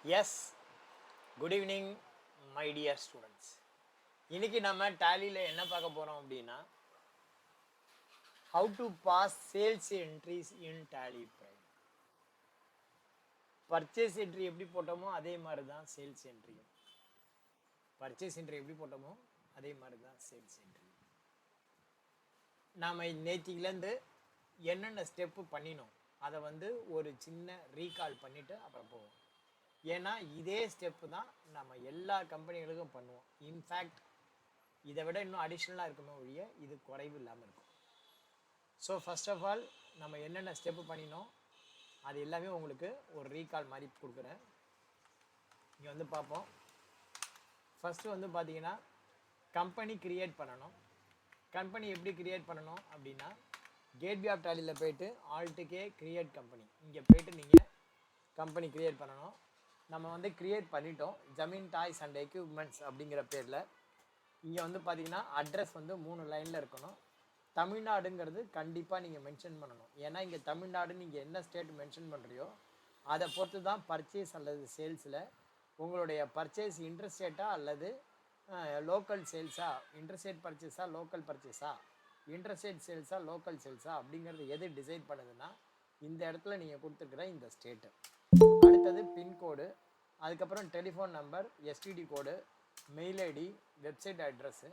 S, good evening my dear students. இன்னைக்கு நம்ம டேலியில் என்ன பார்க்க போகிறோம் அப்படின்னா, how to pass sales entries in Tally Prime. Purchase entry எப்படி போட்டோமோ அதே மாதிரி தான் சேல்ஸ் என்ட்ரியும். பர்ச்சேஸ் என்ட்ரி எப்படி போட்டோமோ அதே மாதிரி தான் சேல்ஸ் என்ட்ரி. நாம் நேற்றுலேருந்து என்னென்ன ஸ்டெப்பு பண்ணினோம் அதை ஒரு சின்ன ரீகால் பண்ணிவிட்டு அப்புறம் போவோம். ஏன்னா இதே ஸ்டெப்பு தான் நம்ம எல்லா கம்பெனிகளுக்கும் பண்ணுவோம். இன்ஃபேக்ட் இதை விட இன்னும் அடிஷ்னலாக இருக்குமே ஒழிய இது குறைவு இல்லாமல் இருக்கும். ஸோ ஃபர்ஸ்ட் ஆஃப் ஆல் நம்ம என்னென்ன ஸ்டெப்பு பண்ணினோம் அது எல்லாமே உங்களுக்கு ஒரு ரீகால் மாதிரி கொடுக்குறேன். இங்கே பார்ப்போம். ஃபஸ்ட்டு பார்த்தீங்கன்னா கம்பெனி க்ரியேட் பண்ணணும். கம்பெனி எப்படி க்ரியேட் பண்ணணும் அப்படின்னா, கேட்வே ஆஃப் டேலியில் போய்ட்டு ஆல்ட்டுக்கே க்ரியேட் கம்பெனி, இங்கே போய்ட்டு நீங்கள் கம்பெனி க்ரியேட் பண்ணணும். நம்ம க்ரியேட் பண்ணிட்டோம், ஜமீன் டாய்ஸ் அண்ட் எக்யூப்மெண்ட்ஸ் அப்படிங்கிற பேரில். இங்கே பார்த்தீங்கன்னா அட்ரஸ் 3 லைனில் இருக்கணும். தமிழ்நாடுங்கிறது கண்டிப்பாக நீங்கள் மென்ஷன் பண்ணணும். ஏன்னா இங்கே தமிழ்நாடு நீங்கள் என்ன ஸ்டேட் மென்ஷன் பண்ணுறியோ அதை பொறுத்து தான் பர்ச்சேஸ் அல்லது சேல்ஸில் உங்களுடைய பர்ச்சேஸ் இன்டர்ஸ்டேட்டா அல்லது லோக்கல் சேல்ஸா, இன்டர்ஸ்டேட் பர்ச்சேஸா லோக்கல் பர்ச்சேஸா, இன்டர்ஸ்டேட் சேல்ஸா லோக்கல் சேல்ஸா அப்படிங்கிறது எது டிசைட் பண்ணுதுன்னா இந்த இடத்துல நீங்கள் கொடுத்துருக்குற இந்த ஸ்டேட்டு. அடுத்தது பின்கோடு, அதுக்கப்புறம் டெலிஃபோன் நம்பர், எஸ்டிடி கோடு, மெயில் ஐடி, வெப்சைட் அட்ரஸ்ஸு.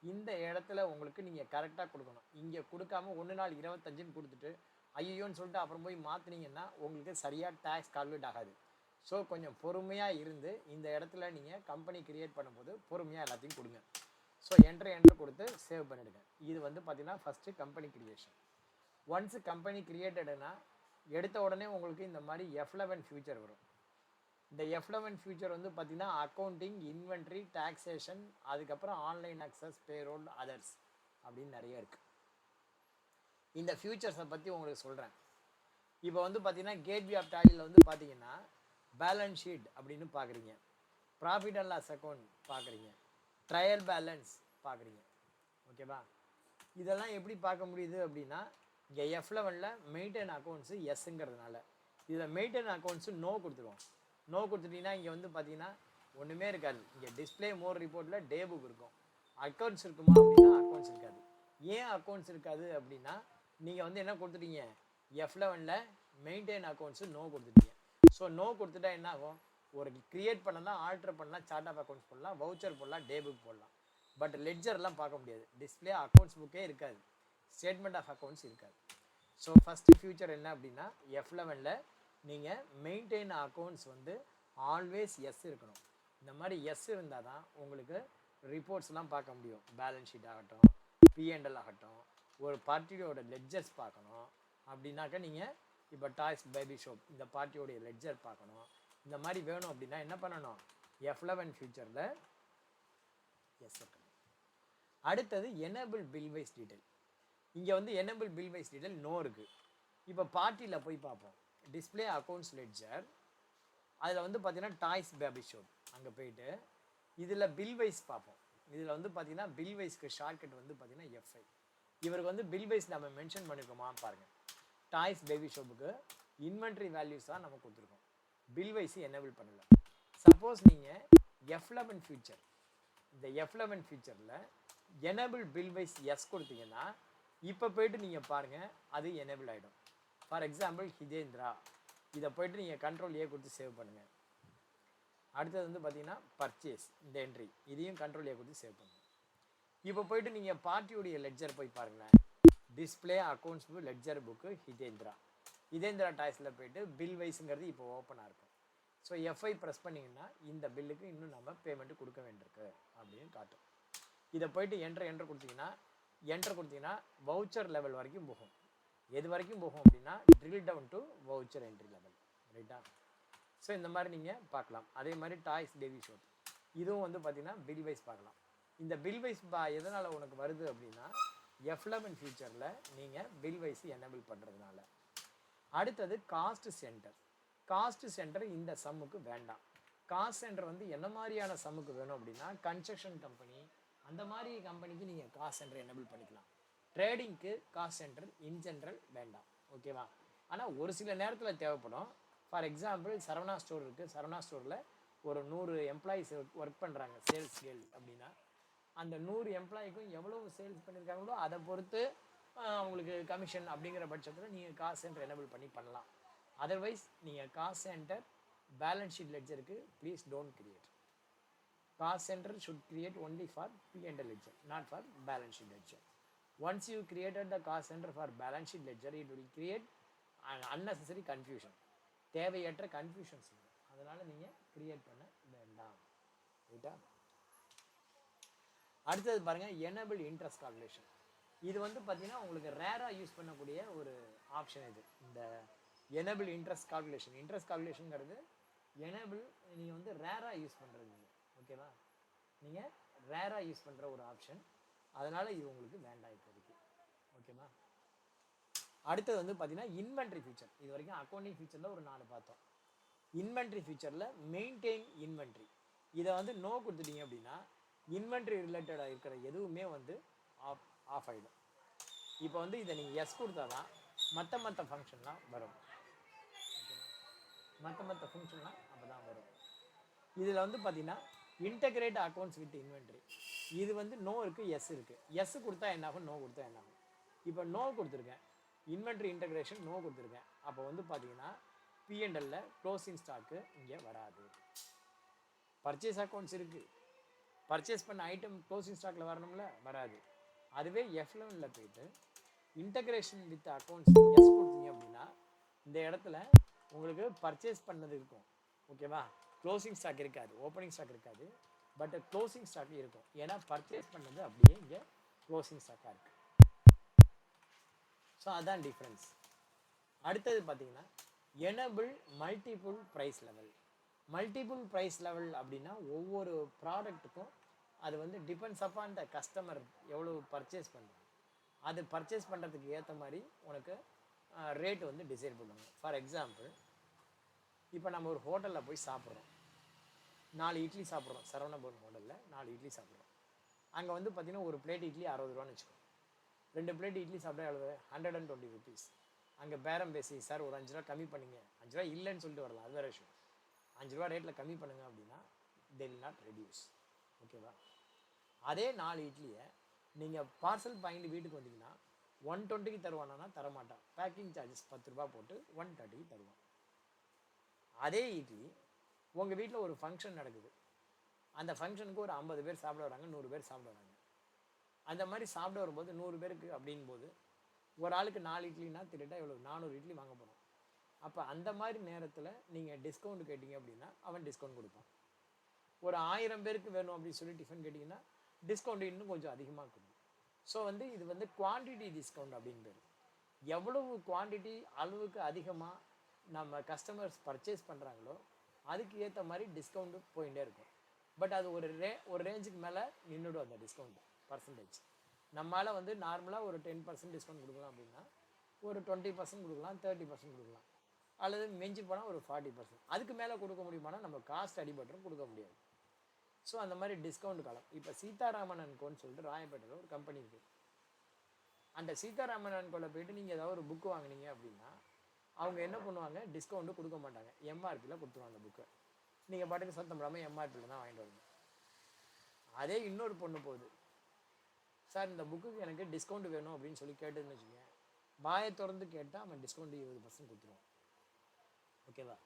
இந்த இடத்துல உங்களுக்கு நீங்கள் கரெக்டாக கொடுக்கணும். இங்கே கொடுக்காம 1/4/25 கொடுத்துட்டு ஐயோன்னு சொல்லிட்டு அப்புறம் போய் மாற்றினீங்கன்னா உங்களுக்கு சரியாக டேக்ஸ் கால்குலேட் ஆகாது. ஸோ கொஞ்சம் பொறுமையாக இருந்து இந்த இடத்துல நீங்கள் கம்பெனி க்ரியேட் பண்ணும்போது பொறுமையாக எல்லாத்தையும் கொடுங்க. ஸோ என்ட்ரு கொடுத்து சேவ் பண்ணிவிடுங்க. இது பார்த்தீங்கன்னா first company creation. Once company க்ரியேட்டடுனா எடுத்த உடனே உங்களுக்கு இந்த மாதிரி F11 ஃபியூச்சர் வரும். இந்த F11 ஃபியூச்சர் பார்த்தீங்கன்னா அக்கௌண்டிங், இன்வென்ட்ரி, டாக்ஸேஷன், அதுக்கப்புறம் ஆன்லைன் அக்சஸ், பேரோல், அதர்ஸ் அப்படின்னு நிறைய இருக்குது. இந்த ஃபியூச்சர்ஸை பற்றி உங்களுக்கு சொல்கிறேன். இப்போ பார்த்தீங்கன்னா கேட்வே ஆஃப் டேலியில் பார்த்தீங்கன்னா பேலன்ஸ் ஷீட் அப்படின்னு பார்க்குறீங்க, ப்ராஃபிட் அண்ட் லாஸ் அக்கௌண்ட் பார்க்குறீங்க, ட்ரையல் பேலன்ஸ் பார்க்குறீங்க. ஓகேவா? இதெல்லாம் எப்படி பார்க்க முடியுது அப்படின்னா, இங்கே F11ல் மெயின்டைன் அக்கௌண்ட்ஸு எஸ்ங்கிறதுனால இதில் மெயின்டைன் அக்கௌண்ட்ஸு நோ கொடுத்துருவோம். நோ கொடுத்துட்டிங்கன்னா இங்கே பார்த்தீங்கன்னா ஒன்றுமே இருக்காது. இங்கே டிஸ்பிளே மோர் ரிப்போர்ட்டில் டே புக் இருக்கும். அக்கௌண்ட்ஸ் இருக்குமா அப்படின்னா அக்கௌண்ட்ஸ் இருக்காது. ஏன் அக்கௌண்ட்ஸ் இருக்காது அப்படின்னா நீங்கள் என்ன கொடுத்துட்டீங்க, F11ல் மெயின்டைன் அக்கௌண்ட்ஸு நோ கொடுத்துட்டீங்க. ஸோ நோ கொடுத்துட்டா என்ன ஆகும், ஒரு க்ரியேட் பண்ணலாம், ஆல்டர் பண்ணலாம், சார்ட் ஆஃப் அக்கௌண்ட்ஸ் போடலாம், வவுச்சர் போடலாம், டே புக் போடலாம். பட் லெட்ஜர்லாம் பார்க்க முடியாது. டிஸ்பிளே அக்கௌண்ட்ஸ் புக்கே இருக்காது, ஸ்டேட்மெண்ட் ஆஃப் அக்கௌண்ட்ஸ் இருக்காது. ஸோ ஃபஸ்ட்டு ஃபியூச்சர் என்ன அப்படின்னா, F11ல் நீங்கள் மெயின்டைன் அக்கௌண்ட்ஸ் ஆல்வேஸ் எஸ் இருக்கணும். இந்த மாதிரி எஸ் இருந்தால் தான் உங்களுக்கு ரிப்போர்ட்ஸ்லாம் பார்க்க முடியும். பேலன்ஸ் ஷீட் ஆகட்டும், P&L ஆகட்டும், ஒரு பார்ட்டியோட லெட்ஜர்ஸ் பார்க்கணும் அப்படின்னாக்கா நீங்கள் இப்போ டாய்ஸ் பேபி ஷோப் இந்த பார்ட்டியோடைய லெட்ஜர் பார்க்கணும். இந்த மாதிரி வேணும் அப்படின்னா என்ன பண்ணணும், F11 ஃபியூச்சரில் எஸ் இருக்கணும். அடுத்தது எனேபிள் பில் வைஸ் டீட்டெயில். இங்கே enable bill wise detail no இருக்குது. இப்போ பார்ட்டியில் போய் பார்ப்போம். டிஸ்பிளே அக்கௌண்ட்ஸ் லெட்ஜர், அதில் பார்த்தீங்கன்னா டாய்ஸ் பேபி ஷோப் அங்கே போயிட்டு இதில் பில் வைஸ் பார்ப்போம். இதில் பார்த்தீங்கன்னா பில் வைஸ்க்கு ஷார்ட்கட் பார்த்தீங்கன்னா F5. இவருக்கு பில் வைஸ் நம்ம மென்ஷன் பண்ணியிருக்கோமா பாருங்கள். டாய்ஸ் பேபி ஷோப்புக்கு இன்வென்ட்ரி வேல்யூஸ் தான் நம்ம கொடுத்துருக்கோம், பில் வைஸ் எனேபிள் பண்ணல. சப்போஸ் நீங்கள் F11 ஃபியூச்சர், இந்த F11 ஃபியூச்சரில் எனேபிள் பில் வைஸ் எஸ் கொடுத்தீங்கன்னா இப்போ போய்ட்டு நீங்கள் பாருங்கள் அது எனேபிள் ஆகிடும். ஃபார் எக்ஸாம்பிள் ஹிதேந்திரா, இதை போய்ட்டு நீங்கள் கண்ட்ரோல் ஏ கொடுத்து சேவ் பண்ணுங்கள். அடுத்தது பார்த்தீங்கன்னா பர்ச்சேஸ், இந்த என்ட்ரி இதையும் கண்ட்ரோல் ஏ கொடுத்து சேவ் பண்ணுங்கள். இப்போ போய்ட்டு நீங்கள் பார்ட்டியோடைய லெட்ஜர் போய் பாருங்களேன். Display accounts book ledger book Hitendra டாய்ஸில் போய்ட்டு பில் வைஸுங்கிறது இப்போ ஓப்பனாக இருக்கும். ஸோ F5 ப்ரெஸ் பண்ணிங்கன்னா இந்த பில்லுக்கு இன்னும் நம்ம பேமெண்ட்டு கொடுக்க வேண்டியிருக்கு அப்படின்னு காட்டும். இதை போய்ட்டு என்ட்ரு கொடுத்தீங்கன்னா வவுச்சர் லெவல் வரைக்கும் போகும். எது வரைக்கும் போகும் அப்படின்னா drill down to voucher entry level. ரைட்டா? ஸோ இந்த மாதிரி நீங்கள் பார்க்கலாம். அதே மாதிரி டாய்ஸ் பேபி ஷோப் இதுவும் பார்த்தீங்கன்னா பில் வைஸ் பார்க்கலாம். இந்த பில் வைஸ் எதனால் உனக்கு வருது அப்படின்னா F11 ஃபியூச்சரில் நீங்கள் பில் வைஸ் எனேபிள் பண்ணுறதுனால. அடுத்தது காஸ்ட் சென்டர் இந்த சம்முக்கு வேண்டாம். காஸ்ட் சென்டர் என்ன மாதிரியான சம்முக்கு வேணும் அப்படின்னா, கன்ஸ்ட்ரக்ஷன் கம்பெனி அந்த மாதிரி கம்பெனிக்கு நீங்கள் காஸ்ட் சென்டர் எனேபிள் பண்ணிக்கலாம். ட்ரேடிங்க்கு காஸ்ட் சென்டர் இன் ஜென்ரல் வேண்டாம். ஓகேவா? ஆனால் ஒரு சில நேரத்தில் தேவைப்படும். ஃபார் எக்ஸாம்பிள் சரவணா ஸ்டோர் இருக்குது, சரவணா ஸ்டோரில் ஒரு 100 எம்ப்ளாயிஸ் ஒர்க் பண்ணுறாங்க சேல்ஸ் கேர்ள் அப்படின்னா, அந்த 100 எம்ப்ளாய்க்கும் எவ்வளவு சேல்ஸ் பண்ணியிருக்காங்களோ அதை பொறுத்து அவங்களுக்கு கமிஷன் அப்படிங்கிற பட்சத்தில் நீங்கள் காஸ்ட் சென்டர் எனேபிள் பண்ணலாம். அதர்வைஸ் நீங்கள் காஸ்ட் சென்டர் பேலன்ஸ் ஷீட் லெட்ஜருக்கு please don't create. Cost centre should create only for P&L ledger, not for balance sheet ledger. Once you created the cost centre for balance sheet ledger, it will create unnecessary confusion, தேவையற்ற confusions. அதனால் நீங்கள் create பண்ண வேண்டாம். ரைட்டா? அடுத்தது பாருங்கள், enable interest calculation. இது வந்து பார்த்தீங்கன்னா உங்களுக்கு ரேராக யூஸ் பண்ணக்கூடிய ஒரு ஆப்ஷன் இது. இந்த எனேபிள் இன்ட்ரெஸ்ட் கால்குலேஷன், இன்ட்ரெஸ்ட் கால்குலேஷனுங்கிறது எனேபிள் நீங்கள் வந்து ரேராக யூஸ் பண்ணுறது. ஓகேவா? நீங்கள் ரேராக யூஸ் பண்ணுற ஒரு ஆப்ஷன், அதனால் இது உங்களுக்கு வேண்டாம் இப்போதைக்கு. ஓகேவா? அடுத்தது வந்து பார்த்தீங்கன்னா இன்வென்ட்ரி ஃபீச்சர். இது வரைக்கும் அக்கௌண்டிங் ஃபீச்சரில் ஒரு 4 பார்த்தோம். இன்வென்ட்ரி ஃபீச்சரில் மெயின்டைன் இன்வென்ட்ரி, இதை வந்து நோ கொடுத்துட்டீங்க அப்படின்னா இன்வென்ட்ரி ரிலேட்டடாக இருக்கிற எதுவுமே வந்து ஆஃப் ஆகிடும். இப்போ வந்து இதை நீங்கள் எஸ் கொடுத்தா தான் மற்ற ஃபங்க்ஷன்லாம் வரும். மற்ற ஃபங்க்ஷன்லாம் அப்போ தான் வரும். இதில் வந்து பார்த்தீங்கன்னா இன்டகிரேட் அக்கௌண்ட்ஸ் வித் இன்வென்ட்ரி, இது வந்து நோ இருக்குது, எஸ் இருக்குது. எஸ் கொடுத்தா என்னாகும், நோ கொடுத்தா என்னாகும். இப்போ நோ கொடுத்துருக்கேன், இன்வென்ட்ரி இன்டகிரேஷன் நோ கொடுத்துருக்கேன். அப்போ வந்து பார்த்தீங்கன்னா P&L க்ளோசிங் ஸ்டாக்கு இங்கே வராது. பர்ச்சேஸ் அக்கௌண்ட்ஸ் இருக்குது, பர்ச்சேஸ் பண்ண ஐட்டம் க்ளோசிங் ஸ்டாக்கில் வரணும்ல, வராது. அதுவே F11 போயிட்டு இன்டகிரேஷன் வித் அக்கௌண்ட்ஸ் எஸ் கொடுத்தீங்க அப்படின்னா இந்த இடத்துல உங்களுக்கு பர்ச்சேஸ் பண்ணது இருக்கும். ஓகேவா? க்ளோசிங் ஸ்டாக் இருக்காது, ஓப்பனிங் ஸ்டாக் இருக்காது, பட் க்ளோசிங் ஸ்டாக் இருக்கும். ஏன்னா பர்ச்சேஸ் பண்ணது அப்படியே இங்கே க்ளோசிங் ஸ்டாக்காக இருக்குது. ஸோ அதுதான் டிஃப்ரென்ஸ். அடுத்தது பார்த்தீங்கன்னா enable multiple price level. Multiple price level அப்படின்னா ஒவ்வொரு ப்ராடக்ட்டுக்கும் அது வந்து டிபெண்ட்ஸ் அப்பான் த கஸ்டமர் எவ்வளோ பர்ச்சேஸ் பண்ணுறாங்க, அது பர்ச்சேஸ் பண்ணுறதுக்கு ஏற்ற மாதிரி உனக்கு ரேட் வந்து டிசைட் பண்ணுவாங்க. ஃபார் எக்ஸாம்பிள், இப்போ நம்ம ஒரு ஹோட்டலில் போய் சாப்பிட்றோம், 4 இட்லி சாப்பிட்றோம், சரவணபவன் ஹோட்டலில் 4 இட்லி சாப்பிட்றோம். அங்கே வந்து பார்த்தீங்கன்னா ஒரு பிளேட் இட்லி 60 ரூபான்னு வச்சுக்கோங்க. 2 பிளேட் இட்லி சாப்பிட்டா எவ்வளவு? 120 rupees. அங்கே பேரம் பேசி சார் ஒரு 5 ரூபா கம்மி பண்ணிங்க, 5 ரூபா இல்லைன்னு சொல்லிட்டு வரலாம், அது வேறு விஷயம். 5 ரூபா ரேட்டில் கம்மி பண்ணுங்க அப்படின்னா they will not reduce. ஓகேவா? அதே 4 இட்லியை நீங்கள் பார்சல் வாங்கிட்டு வீட்டுக்கு வந்தீங்கன்னா 120க்கு தருவானா? தரமாட்டான். பேக்கிங் சார்ஜஸ் 10 ரூபா போட்டு 130க்கு தருவான். அதே இட்லி உங்கள் வீட்டில் ஒரு ஃபங்க்ஷன் நடக்குது, அந்த ஃபங்க்ஷனுக்கு ஒரு 50 பேர் சாப்பிட வராங்க, 100 பேர் சாப்பிட வராங்க. அந்த மாதிரி சாப்பிட வரும்போது 100 பேருக்கு அப்படின் போது ஒரு ஆளுக்கு 4 இட்லினா திட்டா எவ்வளோ? 400 இட்லி வாங்க போகிறோம். அப்போ அந்த மாதிரி நேரத்தில் நீங்கள் டிஸ்கவுண்ட் கேட்டிங்க அப்படின்னா அவன் டிஸ்கவுண்ட் கொடுப்பான். ஒரு 1000 பேருக்கு வேணும் அப்படின்னு சொல்லி டிஃபன் கேட்டிங்கன்னா டிஸ்கவுண்ட் இன்னும் கொஞ்சம் அதிகமாக கொடுக்கும். ஸோ வந்து இது வந்து குவான்டிட்டி டிஸ்கவுண்ட் அப்படின்னு பேர். எவ்வளவு குவான்டிட்டி அளவுக்கு அதிகமாக நம்ம கஸ்டமர்ஸ் பர்ச்சேஸ் பண்ணுறாங்களோ அதுக்கு ஏற்ற மாதிரி டிஸ்கவுண்ட்டு போயிட்டே இருக்கும். பட் அது ஒரு ரேஞ்சுக்கு மேலே நின்றுடும் அந்த டிஸ்கவுண்ட் பர்சன்டேஜ். நம்மளால் வந்து நார்மலாக ஒரு 10% டிஸ்கவுண்ட் கொடுக்கலாம் அப்படின்னா ஒரு 20% கொடுக்கலாம், 30% கொடுக்கலாம், அல்லது மிஞ்சி போனால் ஒரு 40%. அதுக்கு மேலே கொடுக்க முடியுமானா நம்ம காஸ்ட் அடிபட்டுரும், கொடுக்க முடியாது. ஸோ அந்த மாதிரி டிஸ்கவுண்ட் காலம். இப்போ சீதாராமன் அண்ட் கோன்னு சொல்லிட்டு ராயப்பேட்டையில் ஒரு கம்பெனி இருக்குது. அந்த சீதாராமன் அண்ட் கோவில் போயிட்டு நீங்கள் ஏதாவது ஒரு புக்கு வாங்கினீங்க அப்படின்னா அவங்க என்ன பண்ணுவாங்க? டிஸ்கவுண்ட்டு கொடுக்க மாட்டாங்க, எம்ஆர்பியில் கொடுத்துருவாங்க புக்கை. நீங்கள் பாட்டுக்கு சத்தம் போடாமல் எம்ஆர்பியில் தான் வாங்கிட்டு வரணும். அதே இன்னொரு பொண்ணு போகுது, சார் இந்த புக்குக்கு எனக்கு டிஸ்கவுண்ட் வேணும் அப்படின்னு சொல்லி கேட்டுன்னு வச்சுக்கோங்க, வாயை திறந்து கேட்டால் அவன் டிஸ்கவுண்ட் 20% கொடுத்துருவான். ஓகேவா?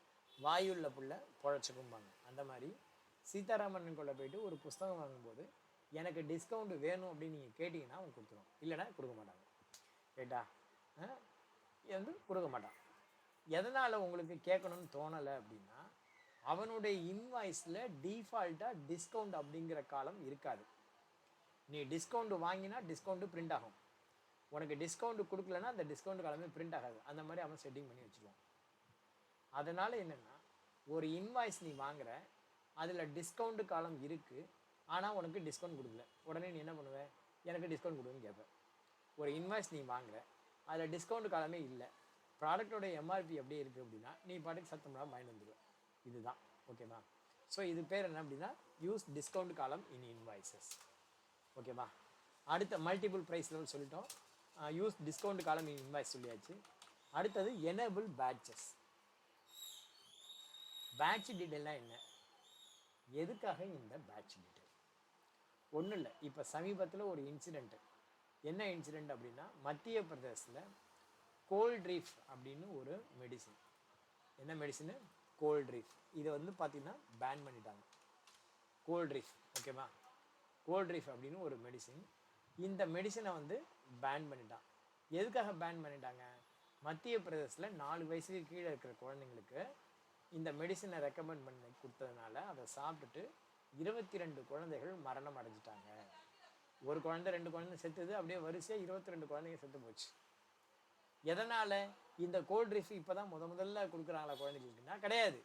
வாயுள்ள புள்ள பொழைச்சிக்கும்பாங்க. அந்த மாதிரி சீதாராமன் கொள்ள போயிட்டு ஒரு புஸ்தகம் வாங்கும்போது எனக்கு டிஸ்கவுண்ட் வேணும் அப்படின்னு நீங்கள் கேட்டிங்கன்னா அவன் கொடுத்துருவான், இல்லைன்னா கொடுக்க மாட்டாங்க. ரைட்டா? வந்து கொடுக்க மாட்டான். எதனால் உங்களுக்கு கேட்கணும்னு தோணலை அப்படின்னா அவனுடைய இன்வாய்ஸில் டிஃபால்ட்டாக டிஸ்கவுண்ட் அப்படிங்கிற காலம் இருக்காது. நீ டிஸ்கவுண்ட் வாங்கினா டிஸ்கவுண்ட்டு பிரிண்ட் ஆகும், உனக்கு டிஸ்கவுண்ட் கொடுக்கலன்னா அந்த டிஸ்கவுண்ட் காலமே பிரிண்ட் ஆகாது. அந்த மாதிரி அவன் செட்டிங் பண்ணி வச்சுருவான். அதனால் என்னென்னா ஒரு இன்வாய்ஸ் நீ வாங்குற, அதில் டிஸ்கவுண்ட் காலம் இருக்குது, ஆனால் உனக்கு டிஸ்கவுண்ட் கொடுக்கல, உடனே நீ என்ன பண்ணுவ? எனக்கு டிஸ்கவுண்ட் கொடுன்னு கேட்பேன். ஒரு இன்வாய்ஸ் நீ வாங்குற, அதில் டிஸ்கவுண்ட் காலமே இல்லை, ப்ராடக்டோட எம்ஆர்பி அப்படியே இருக்குது அப்படின்னா நீ பாட்டுக்கு சத்தம் பண்ணாமல் வாங்கிட்டு வந்துடுவேன். இதுதான். ஓகேவா? ஸோ இது பேர் என்ன அப்படின்னா யூஸ் டிஸ்கவுண்ட் காலம் இன் இன்வாய்ஸஸ். ஓகேவா? அடுத்த மல்டிபிள் ப்ரைஸ் லெவல் சொல்லிட்டோம், யூஸ் டிஸ்கவுண்ட் காலம் இன் இன்வாய்ஸ் சொல்லியாச்சு. அடுத்தது எனேபிள் பேட்சஸ். பேட்ச் டீட்டெயில்னா என்ன, எதுக்காக இந்த பேட்ச் டீட்டெயில்? ஒன்றும் இல்லை, இப்போ சமீபத்தில் ஒரு இன்சிடெண்ட்டு. என்ன இன்சிடெண்ட் அப்படின்னா, மத்திய பிரதேசில் கோல்ட்ரீஃப் அப்படின்னு ஒரு மெடிசின். என்ன மெடிசின்? கோல்ட்ரீஃப். இதை வந்து பார்த்தீங்கன்னா பேன் பண்ணிட்டாங்க. கோல்ட்ரீஃப், ஓகேவா? கோல்ட்ரீஃப் அப்படின்னு ஒரு மெடிசின். இந்த மெடிசினை வந்து பேன் பண்ணிட்டான். எதுக்காக பேன் பண்ணிட்டாங்க? மத்திய பிரதேசில் 4 வயசுக்கு கீழே இருக்கிற குழந்தைங்களுக்கு இந்த மெடிசினை ரெக்கமெண்ட் பண்ணி கொடுத்ததுனால அதை சாப்பிட்டுட்டு 22 குழந்தைகள் மரணம் அடைஞ்சிட்டாங்க. ஒரு குழந்தை 2 குழந்தை செத்துது, அப்படியே வரிசையாக 22 குழந்தைங்க செத்து போச்சு. எதனால்? இந்த கோல்ட்ரீஃப் இப்போ தான் முதல்ல கொடுக்குறாங்களா குழந்தைகளுக்குன்னா கிடையாது.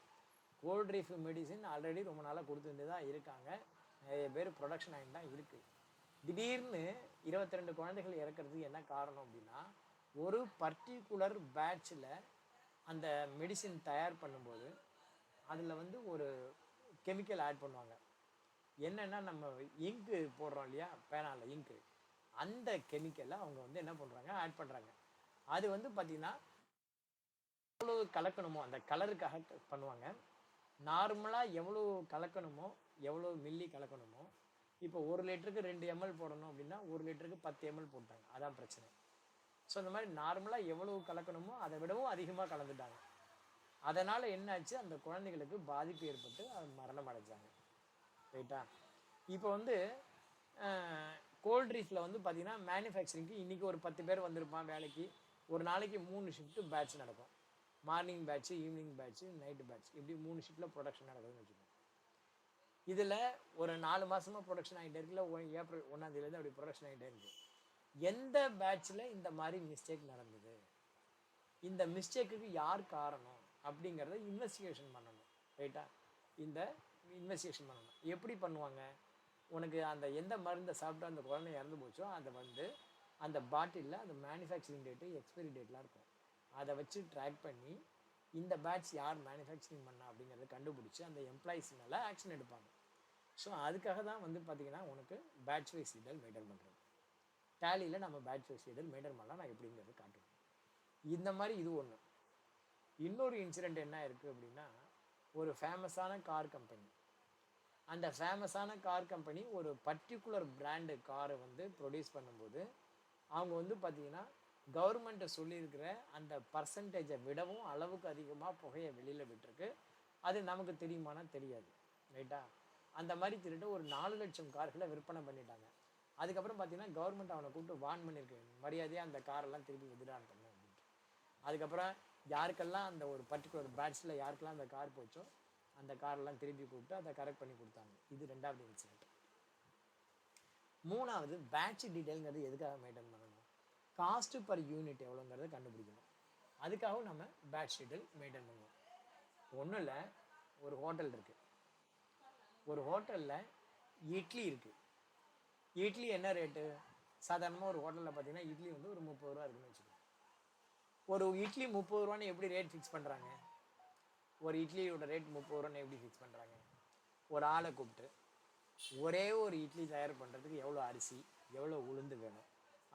கோல்ட்ரீஃப் மெடிசின் ஆல்ரெடி ரொம்ப நாளாக கொடுத்துட்டு தான் இருக்காங்க. நிறைய பேர் ப்ரொடக்ஷன் ஆகி தான் இருக்குது. திடீர்னு 22 குழந்தைகள் இறக்கிறதுக்கு என்ன காரணம் அப்படின்னா, ஒரு பர்டிகுலர் பேட்சில் அந்த மெடிசின் தயார் பண்ணும்போது அதில் வந்து ஒரு கெமிக்கல் ஆட் பண்ணுவாங்க. என்னென்னா, நம்ம இங்கு போடுறோம் இல்லையா, பேனாவில் இங்கு, அந்த கெமிக்கலை அவங்க வந்து என்ன பண்ணுறாங்க, ஆட் பண்ணுறாங்க. அது வந்து பார்த்திங்கன்னா எவ்வளோ கலக்கணுமோ அந்த கலருக்காக பண்ணுவாங்க. நார்மலாக எவ்வளோ கலக்கணுமோ, எவ்வளோ மில்லி கலக்கணுமோ, இப்போ 1 லிட்டருக்கு 2 எம்எல் போடணும் அப்படின்னா 1 லிட்டருக்கு 10 எம்எல் போட்டாங்க. அதான் பிரச்சனை. ஸோ இந்த மாதிரி நார்மலாக எவ்வளோ கலக்கணுமோ அதை விடவும் அதிகமாக கலந்துட்டாங்க. அதனால் என்னாச்சு, அந்த குழந்தைகளுக்கு பாதிப்பு ஏற்பட்டு அது மரணம் அடைஞ்சாங்க. ரைட்டா? இப்போ வந்து கோல்ட்ரீஃபில் வந்து பார்த்திங்கன்னா மேனுஃபேக்சரிங்க்கு இன்றைக்கி ஒரு 10 பேர் வந்திருப்பான் வேலைக்கு. ஒரு நாளைக்கு 3 ஷிஃப்ட்டு பேட்ச் நடக்கும். Morning batch, evening batch, night batch, இப்படி 3 ஷிஃப்ட்டில் ப்ரொடக்ஷன் நடக்குதுன்னு வச்சுக்கோங்க. இதில் ஒரு 4 மாதமாக ப்ரொடக்ஷன் ஆகிட்டே இருக்குல்ல, ஏப்ரல் 1ஆம் தேதியிலேருந்து அப்படி ப்ரொடக்ஷன் ஆகிட்டே இருக்குது. எந்த பேட்சில் இந்த மாதிரி மிஸ்டேக் நடந்தது, இந்த மிஸ்டேக்குக்கு யார் காரணம் அப்படிங்கிறத இன்வெஸ்டிகேஷன் பண்ணணும். ரைட்டா? இந்த இன்வெஸ்டிகேஷன் பண்ணணும். எப்படி பண்ணுவாங்க? உனக்கு அந்த எந்த மருந்தை சாப்பிட்டு அந்த குழந்தை இறந்து போச்சோ அதை வந்து அந்த பாட்டிலில் அந்த மேனுஃபேக்சரிங் டேட்டு, எக்ஸ்பைரி டேட்லாம் இருக்கும். அதை வச்சு ட்ராக் பண்ணி இந்த பேட்ச் யார் மேனுஃபேக்சரிங் பண்ணா அப்படிங்கிறத கண்டுபிடிச்சி அந்த எம்ப்ளாயிஸ் மேலே ஆக்ஷன் எடுப்பாங்க. ஸோ அதுக்காக தான் வந்து பார்த்திங்கன்னா உனக்கு பேட்ச் வைஸ் டீட்டெயில் மெயின்டைன் பண்ணுறது. டேலியில் நம்ம பேட்ச் வைஸ் டீட்டெயில் மெயின்டைன் பண்ணலாம், நான் எப்படிங்கிறது காட்டுவேன். இந்த மாதிரி இது ஒன்று. இன்னொரு இன்சிடெண்ட் என்ன இருக்குது அப்படின்னா, ஒரு ஃபேமஸான கார் கம்பெனி, அந்த ஃபேமஸான கார் கம்பெனி ஒரு பர்டிகுலர் பிராண்டு காரை வந்து ப்ரொடியூஸ் பண்ணும்போது அவங்க வந்து பார்த்திங்கன்னா கவர்மெண்ட்டை சொல்லியிருக்கிற அந்த பர்சன்டேஜை விடவும் அளவுக்கு அதிகமாக புகையை வெளியில் விட்டுருக்கு. அது நமக்கு தெரியுமானா தெரியாது. ரைட்டா? அந்த மாதிரி திருட்டு ஒரு 4 லட்சம் கார்களை விற்பனை பண்ணிட்டாங்க. அதுக்கப்புறம் பார்த்தீங்கன்னா கவர்மெண்ட் அவனை கூப்பிட்டு வார்ன் பண்ணியிருக்கு, மரியாதையாக அந்த காரெல்லாம் திருப்பி வித்ட்ரான் பண்ணணும் அப்படின்ட்டு. அதுக்கப்புறம் யாருக்கெல்லாம் அந்த ஒரு பர்டிகுலர் பேட்சில் யாருக்கெல்லாம் அந்த கார் போச்சோ அந்த காரெல்லாம் திருப்பி கூப்பிட்டு அதை கரெக்ட் பண்ணி கொடுத்தாங்க. இது 2வது இன்சிடென்ட். 3வது பேட்ச் டீட்டெயில்ங்கிறது எதுக்காக மெயின்டைன் பண்ணணும்? காஸ்ட்டு பர் யூனிட் எவ்வளோங்கிறத கண்டுபிடிக்கணும். அதுக்காகவும் நம்ம பேட்ச் டீட்டெயில் மெயின்டைன் பண்ணுவோம். ஒன்றும் இல்லை, ஒரு ஹோட்டல் இருக்குது. ஒரு ஹோட்டலில் இட்லி இருக்குது. இட்லி என்ன ரேட்டு? சாதாரணமாக ஒரு ஹோட்டலில் பார்த்தீங்கன்னா இட்லி வந்து ஒரு 30 ரூபா இருக்குன்னு வச்சுக்கோங்க. ஒரு இட்லி 30 ரூபான்னு எப்படி ரேட் ஃபிக்ஸ் பண்ணுறாங்க? ஒரு இட்லியோட ரேட் 30 ரூபான்னு எப்படி ஃபிக்ஸ் பண்ணுறாங்க? ஒரு ஆளை கூப்பிட்டு ஒரே ஒரு இட்லி தயார் பண்ணுறதுக்கு எவ்வளோ அரிசி, எவ்வளோ உளுந்து வேணும்,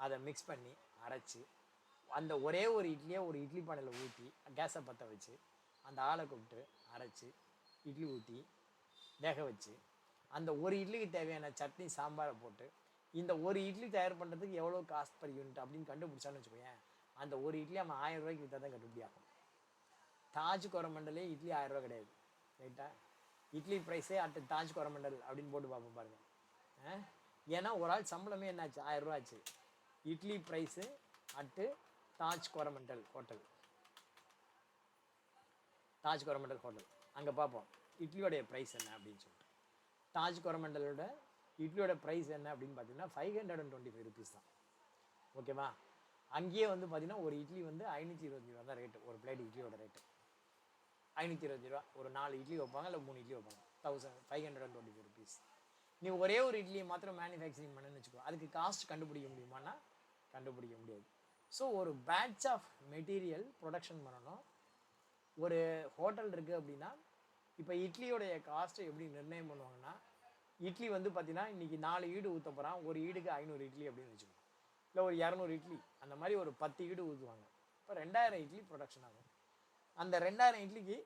அதை மிக்ஸ் பண்ணி அரைச்சி அந்த ஒரே ஒரு இட்லியை ஒரு இட்லி பானையில் ஊற்றி கேஸை பற்ற வச்சு அந்த ஆளை கூப்பிட்டு அரைச்சி இட்லி ஊற்றி வேக வச்சு அந்த ஒரு இட்லிக்கு தேவையான சட்னி சாம்பாரை போட்டு இந்த ஒரு இட்லி தயார் பண்ணுறதுக்கு எவ்வளோ காஸ்ட் பர் யூனிட் அப்படின்னு கண்டுபிடிச்சான்னு வச்சுக்கோங்க. அந்த ஒரு இட்லி அவன் 1000 ரூபாய்க்கு விற்றா தான் கட்டுப்படி ஆகும். தாஜ் கோரமண்டலே இட்லி 1000 ரூபா கிடையாது. ரைட்டா? இட்லி ப்ரைஸே அட்டு தாஜ் கோரமண்டல் அப்படின்னு போட்டு பார்ப்போம் பாருங்கள். ஏன்னா ஒரு ஆள் சம்பளமே என்னாச்சு? 1000 ரூபா ஆச்சு. Idli price at Taj Coromandel hotel, Taj Coromandel hotel, அங்கே பார்ப்போம் இட்லியோடைய ப்ரைஸ் என்ன அப்படின்னு சொல்லிட்டு. தாஜ் கோரமண்டலோட இட்லியோட ப்ரைஸ் என்ன அப்படின்னு பார்த்தீங்கன்னா 525 ருபீஸ் தான். ஓகேவா? அங்கேயே வந்து பார்த்தீங்கன்னா ஒரு இட்லி வந்து 520 ரூபா தான் ரேட்டு. ஒரு பிளேட் இட்லியோட ரேட்டு 520 ரூபா. ஒரு 4 இட்லி வைப்பாங்க, இல்லை 3 இட்லி வைப்பாங்க. 1525 ருபீஸ். நீ ஒரே ஒரு இட்லியை மாத்திரம் மேனுஃபேக்சரிங் பண்ணுன்னு வச்சுக்கோ, அதுக்கு காஸ்ட் கண்டுபிடிக்க முடியுமானா கண்டுபிடிக்க முடியாது. ஸோ ஒரு பேட்ச் ஆஃப் மெட்டீரியல் ப்ரொடக்ஷன் பண்ணணும். ஒரு ஹோட்டல் இருக்குது அப்படின்னா இப்போ இட்லியோடைய காஸ்ட்டை எப்படி நிர்ணயம் பண்ணுவாங்கன்னா, இட்லி வந்து பார்த்தீங்கன்னா இன்றைக்கி 4 ஈடு ஊற்ற போகிறான், ஒரு ஈடுக்கு 500 இட்லி அப்படின்னு வச்சுக்கோங்க, இல்லை ஒரு 200 இட்லி, அந்த மாதிரி ஒரு 10 ஈடு ஊற்றுவாங்க. இப்போ 2000 இட்லி ப்ரொடக்ஷன் ஆகும். அந்த 2000 இட்லிக்கு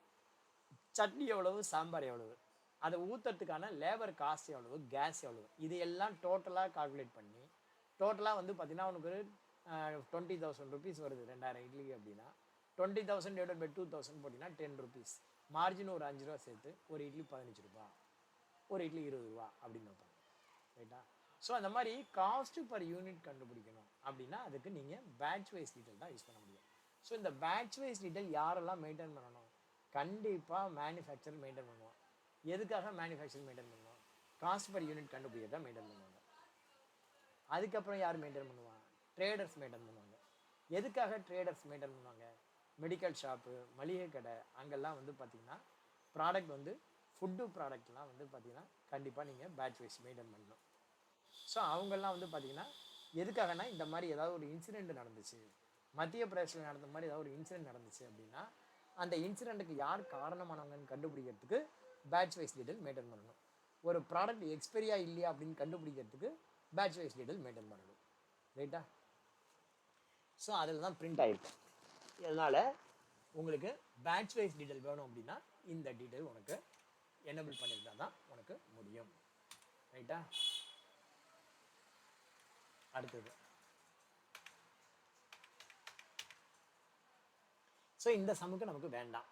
சட்னி எவ்வளவு, சாம்பார் எவ்வளவு, அதை ஊற்றுறதுக்கான லேபர் காஸ்ட் எவ்வளவு, கேஸ் எவ்வளவு, இது எல்லாம் டோட்டலாக கால்குலேட் பண்ணி டோட்டலாக வந்து பார்த்தீங்கன்னா உனக்கு 20,000 ருபீஸ் வருது 2000 இட்லிக்கு அப்படின்னா 20,000 டிவைட் பை 2,000 போட்டிங்கன்னா 10 ருபீஸ், மார்ஜின் ஒரு 5 ரூபா சேர்த்து ஒரு இட்லி 15 ரூபா, ஒரு இட்லி 20 ரூபா அப்படின்னு வைப்பாங்க. ரைட்டா? ஸோ அந்த மாதிரி காஸ்ட் பர் யூனிட் கண்டுபிடிக்கணும் அப்படின்னா அதுக்கு நீங்கள் பேட்ச் வைஸ் டீட்டெயில் தான் யூஸ் பண்ண முடியும். ஸோ இந்த பேட்ச் வைஸ் டீட்டெயில் யாரெல்லாம் மெயின்டைன் பண்ணணும்? கண்டிப்பாக மேனுஃபேக்சர் மெயின்டைன் பண்ணுவோம். எதுக்காக மேனுஃபேக்சரிங் மெயின்டைன் பண்ணுவோம்? காஸ்ட் பர் யூனிட் கண்டுபிடிக்கிறதா மெயின்டைன் பண்ணுவாங்க. அதுக்கப்புறம் யார் மெயின்டைன் பண்ணுவாங்க? ட்ரேடர்ஸ் மெயின்டைன் பண்ணுவாங்க. எதுக்காக ட்ரேடர்ஸ் மெயின்டைன் பண்ணுவாங்க? மெடிக்கல் ஷாப்பு, மளிகை கடை, அங்கெல்லாம் வந்து பார்த்திங்கன்னா ப்ராடக்ட் வந்து ஃபுட்டு ப்ராடக்ட்லாம் வந்து பார்த்திங்கன்னா கண்டிப்பாக நீங்கள் பேட்ச் வைஸ் மெயின்டைன் பண்ணணும். ஸோ அவங்கெல்லாம் வந்து பார்த்திங்கன்னா எதுக்காகனா இந்த மாதிரி ஏதாவது ஒரு இன்சிடெண்ட் நடந்துச்சு, மத்திய பிரதேசில் நடந்த மாதிரி ஏதாவது ஒரு இன்சிடெண்ட் நடந்துச்சு அப்படின்னா அந்த இன்சிடெண்ட்டுக்கு யார் காரணமானவங்கன்னு கண்டுபிடிக்கிறதுக்கு பேட்ச் வைஸ் டீட்டெயில் மெயின்டைன் பண்ணணும். ஒரு ப்ராடக்ட் எக்ஸ்பைரியா இல்லையா அப்படின்னு கண்டுபிடிக்கிறதுக்கு பேட்ச் வைஸ் டீட்டெயில் மெயின்டைன் பண்ணணும். ரைட்டா? ஸோ அதில் தான் பிரிண்ட் ஆகிருக்கும். இதனால் உங்களுக்கு பேட்ச் வைஸ் டீட்டெயில் வேணும் அப்படின்னா இந்த டீட்டெயில் உனக்கு எனேபிள் பண்ணியிருந்தா தான் உனக்கு முடியும். ரைட்டா? அடுத்தது ஸோ இந்த சமுக்கு நமக்கு வேண்டாம்.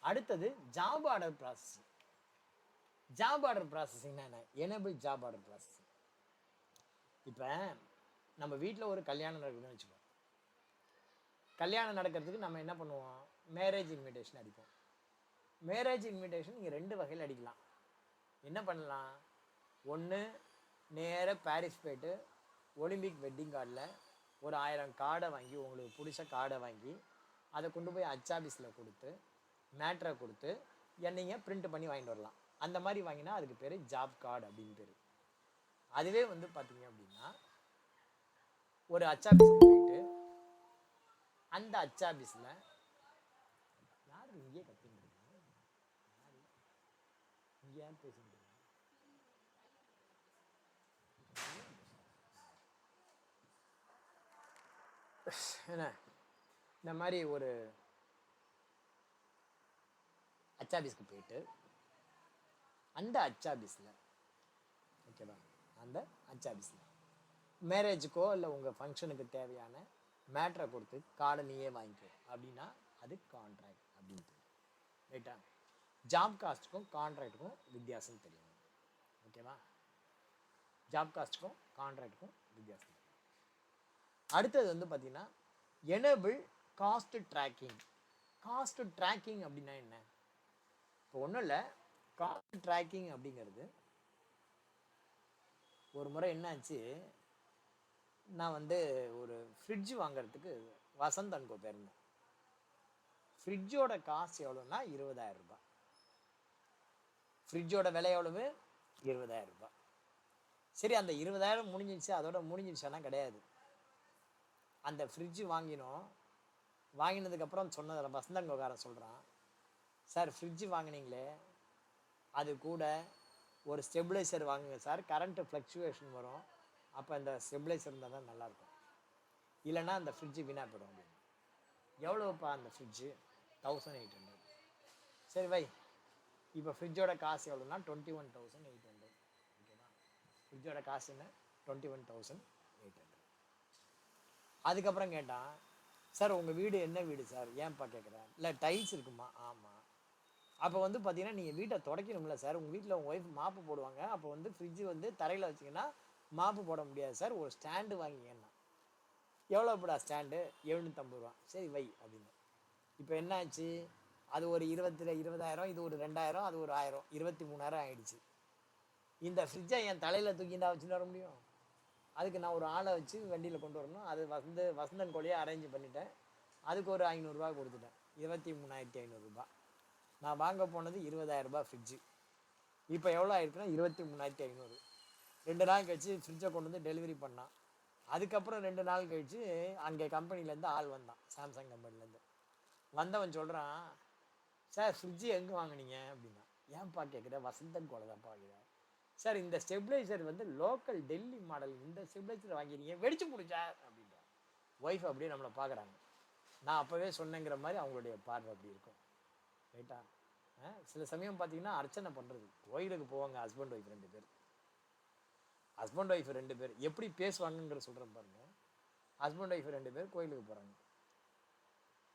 அடுத்தது job order processing. Job order ப்ராசஸிங்னா என்ன? Enable job order processing. இப்போ நம்ம வீட்டில் ஒரு கல்யாணம் நடக்குதுன்னு வச்சுக்கோம். கல்யாணம் நடக்கிறதுக்கு நம்ம என்ன பண்ணுவோம்? மேரேஜ் இன்விடேஷன் அடிப்போம். மேரேஜ் இன்விடேஷன் நீங்கள் 2 வகையில் அடிக்கலாம். என்ன பண்ணலாம்? ஒன்று, நேராக பாரிஸ் போய்ட்டு ஒலிம்பிக் வெட்டிங் கார்டில் ஒரு 1000 கார்டை வாங்கி, உங்களுக்கு பிடிச்ச கார்டை வாங்கி அதை கொண்டு போய் அச்சாபீஸில் கொடுத்து மேட்ரை கொடுத்து நீங்கள் பிரிண்ட் பண்ணி வாங்கிட்டு வரலாம். அந்த மாதிரி வாங்கினா அதுக்கு பேர் ஜாப் கார்டு அப்படின்னு பேர். அதுவே வந்து பார்த்தீங்க அப்படின்னா ஒரு அச்சாபீஸ்க்கு போயிட்டு அந்த அச்சாபீஸில் யார் இங்கேயே கத்தின்னு இருக்காங்க, இங்கே யார் பேசிட்டு இருக்காங்க? என்ன இந்த மாதிரி ஒரு அச்சாபீஸ்க்கு போயிட்டு அந்த அச்சாபீஸில், ஓகேவா, அந்த அச்சாபீஸில் மேரேஜுக்கோ இல்லை உங்கள் ஃபங்க்ஷனுக்கு தேவையான மேட்ரை கொடுத்து கார்டை நீயே வாங்கிக்கோ அப்படின்னா அது கான்ட்ராக்ட் அப்படின்ட்டு. ரைட்டா? ஜாப் காஸ்ட்டுக்கும் கான்ட்ராக்டுக்கும் வித்தியாசம் தெரியும். ஓகேவா? ஜாப் காஸ்ட்டுக்கும் கான்ட்ராக்டுக்கும் வித்தியாசம். அடுத்தது வந்து பார்த்தீங்கன்னா enable cost tracking. Cost tracking அப்படின்னா என்ன? இப்போ ஒன்றும் இல்லை, காஸ்ட் ட்ராக்கிங் அப்படிங்கிறது ஒரு முறை என்னாச்சு, நான் வந்து ஒரு ஃப்ரிட்ஜ் வாங்கிறதுக்கு வசந்த் அன்கோ போயிருந்தேன். ஃப்ரிட்ஜோட காசு எவ்வளோன்னா 20,000 ரூபாய். ஃப்ரிட்ஜோட விலை எவ்வளவு? 20,000 ரூபாய். சரி, அந்த 20,000 முடிஞ்சிடுச்சு, அதோட முடிஞ்சிடுச்சானா கிடையாது. அந்த ஃப்ரிட்ஜு வாங்கினோம். வாங்கினதுக்கப்புறம் சொன்னதில் வசந்த் அன்கோக்காரன் சொல்கிறான், சார் ஃப்ரிட்ஜு வாங்கினீங்களே அது கூட ஒரு ஸ்டெபிளைசர் வாங்குங்க சார், கரண்ட்டு ஃப்ளக்சுவேஷன் வரும், அப்போ அந்த ஸ்டெபிளைசர் இருந்தால் தான் நல்லாயிருக்கும், இல்லைன்னா அந்த ஃப்ரிட்ஜு வீணாக போயிடும் அப்படின்னு. எவ்வளோப்பா அந்த ஃப்ரிட்ஜு? 1800. சரி வை, இப்போ ஃப்ரிட்ஜோட காசு எவ்வளோன்னா 21,800. ஓகேவா? ஃப்ரிட்ஜோட காசு என்ன? 21,800. அதுக்கப்புறம் கேட்டான், சார் உங்கள் வீடு என்ன வீடு சார்? ஏன்ப்பா கேட்குறேன்? இல்லை டைல்ஸ் இருக்குமா? ஆமாம். அப்போ வந்து பார்த்தீங்கன்னா நீங்கள் வீட்டை துடைக்கணும்ல சார், உங்கள் வீட்டில் உங்கள் ஒய்ஃப் மாப்பு போடுவாங்க, அப்போ வந்து ஃப்ரிட்ஜு வந்து தரையில் வச்சிங்கன்னா மாப்பு போட முடியாது சார், ஒரு ஸ்டாண்டு வாங்கிங்கன்னா. எவ்வளோ போடா ஸ்டாண்டு? 750 ரூபா. சரி வை அப்படின்னு. இப்போ என்ன ஆச்சு? அது ஒரு 20,000, இது ஒரு 2,000, அது ஒரு 1000, 23,000 ஆகிடுச்சு. இந்த ஃப்ரிட்ஜை என் தலையில் தூக்கிண்டா வச்சுட்டு வர முடியும்? அதுக்கு நான் ஒரு ஆளை வச்சு வண்டியில் கொண்டு வரணும். அது வந்து வசந்தன் கோழியை அரேஞ்ச் பண்ணிட்டேன். அதுக்கு ஒரு 500 ரூபா கொடுத்துட்டேன். 23,500 ரூபா. நான் வாங்க போனது 20,000 ரூபாய் ஃப்ரிட்ஜு. இப்போ எவ்வளோ ஆயிருக்குன்னா 23,500. 2 நாள் கழிச்சு ஃப்ரிட்ஜை கொண்டு வந்து டெலிவரி பண்ணான். அதுக்கப்புறம் 2 நாள் கழிச்சு அங்கே கம்பெனிலேருந்து ஆள் வந்தான், சாம்சங் கம்பெனிலேருந்து வந்தவன் சொல்கிறான், சார் ஃப்ரிட்ஜு எங்கே வாங்கினீங்க அப்படின்னா. ஏன்ப்பா கேட்குற? வசந்தன் கோலை தான்ப்பா வாங்கிக்கிறேன். சார் இந்த ஸ்டெபிளைசர் வந்து லோக்கல் டெல்லி மாடல், இந்த ஸ்டெபிளைசர் வாங்கிடுங்க, வெடிச்சு முடிச்சா அப்படின்றான். ஒய்ஃப் அப்படியே நம்மளை பார்க்குறாங்க. நான் அப்போவே சொன்னேங்கிற மாதிரி அவங்களுடைய பார்வை அப்படி இருக்கும். ரைட்டா? சில சமயம் பார்த்தீங்கன்னா அர்ச்சனை பண்ணுறது, கோயிலுக்கு போவாங்க ஹஸ்பண்ட் ஒய்ஃப் 2 பேர். ஹஸ்பண்ட் ஒய்ஃப் 2 பேர் எப்படி பேசுவாங்கங்கிற சொல்கிறேன் பாருங்க. ஹஸ்பண்ட் ஒய்ஃப் 2 பேர் கோயிலுக்கு போகிறாங்க.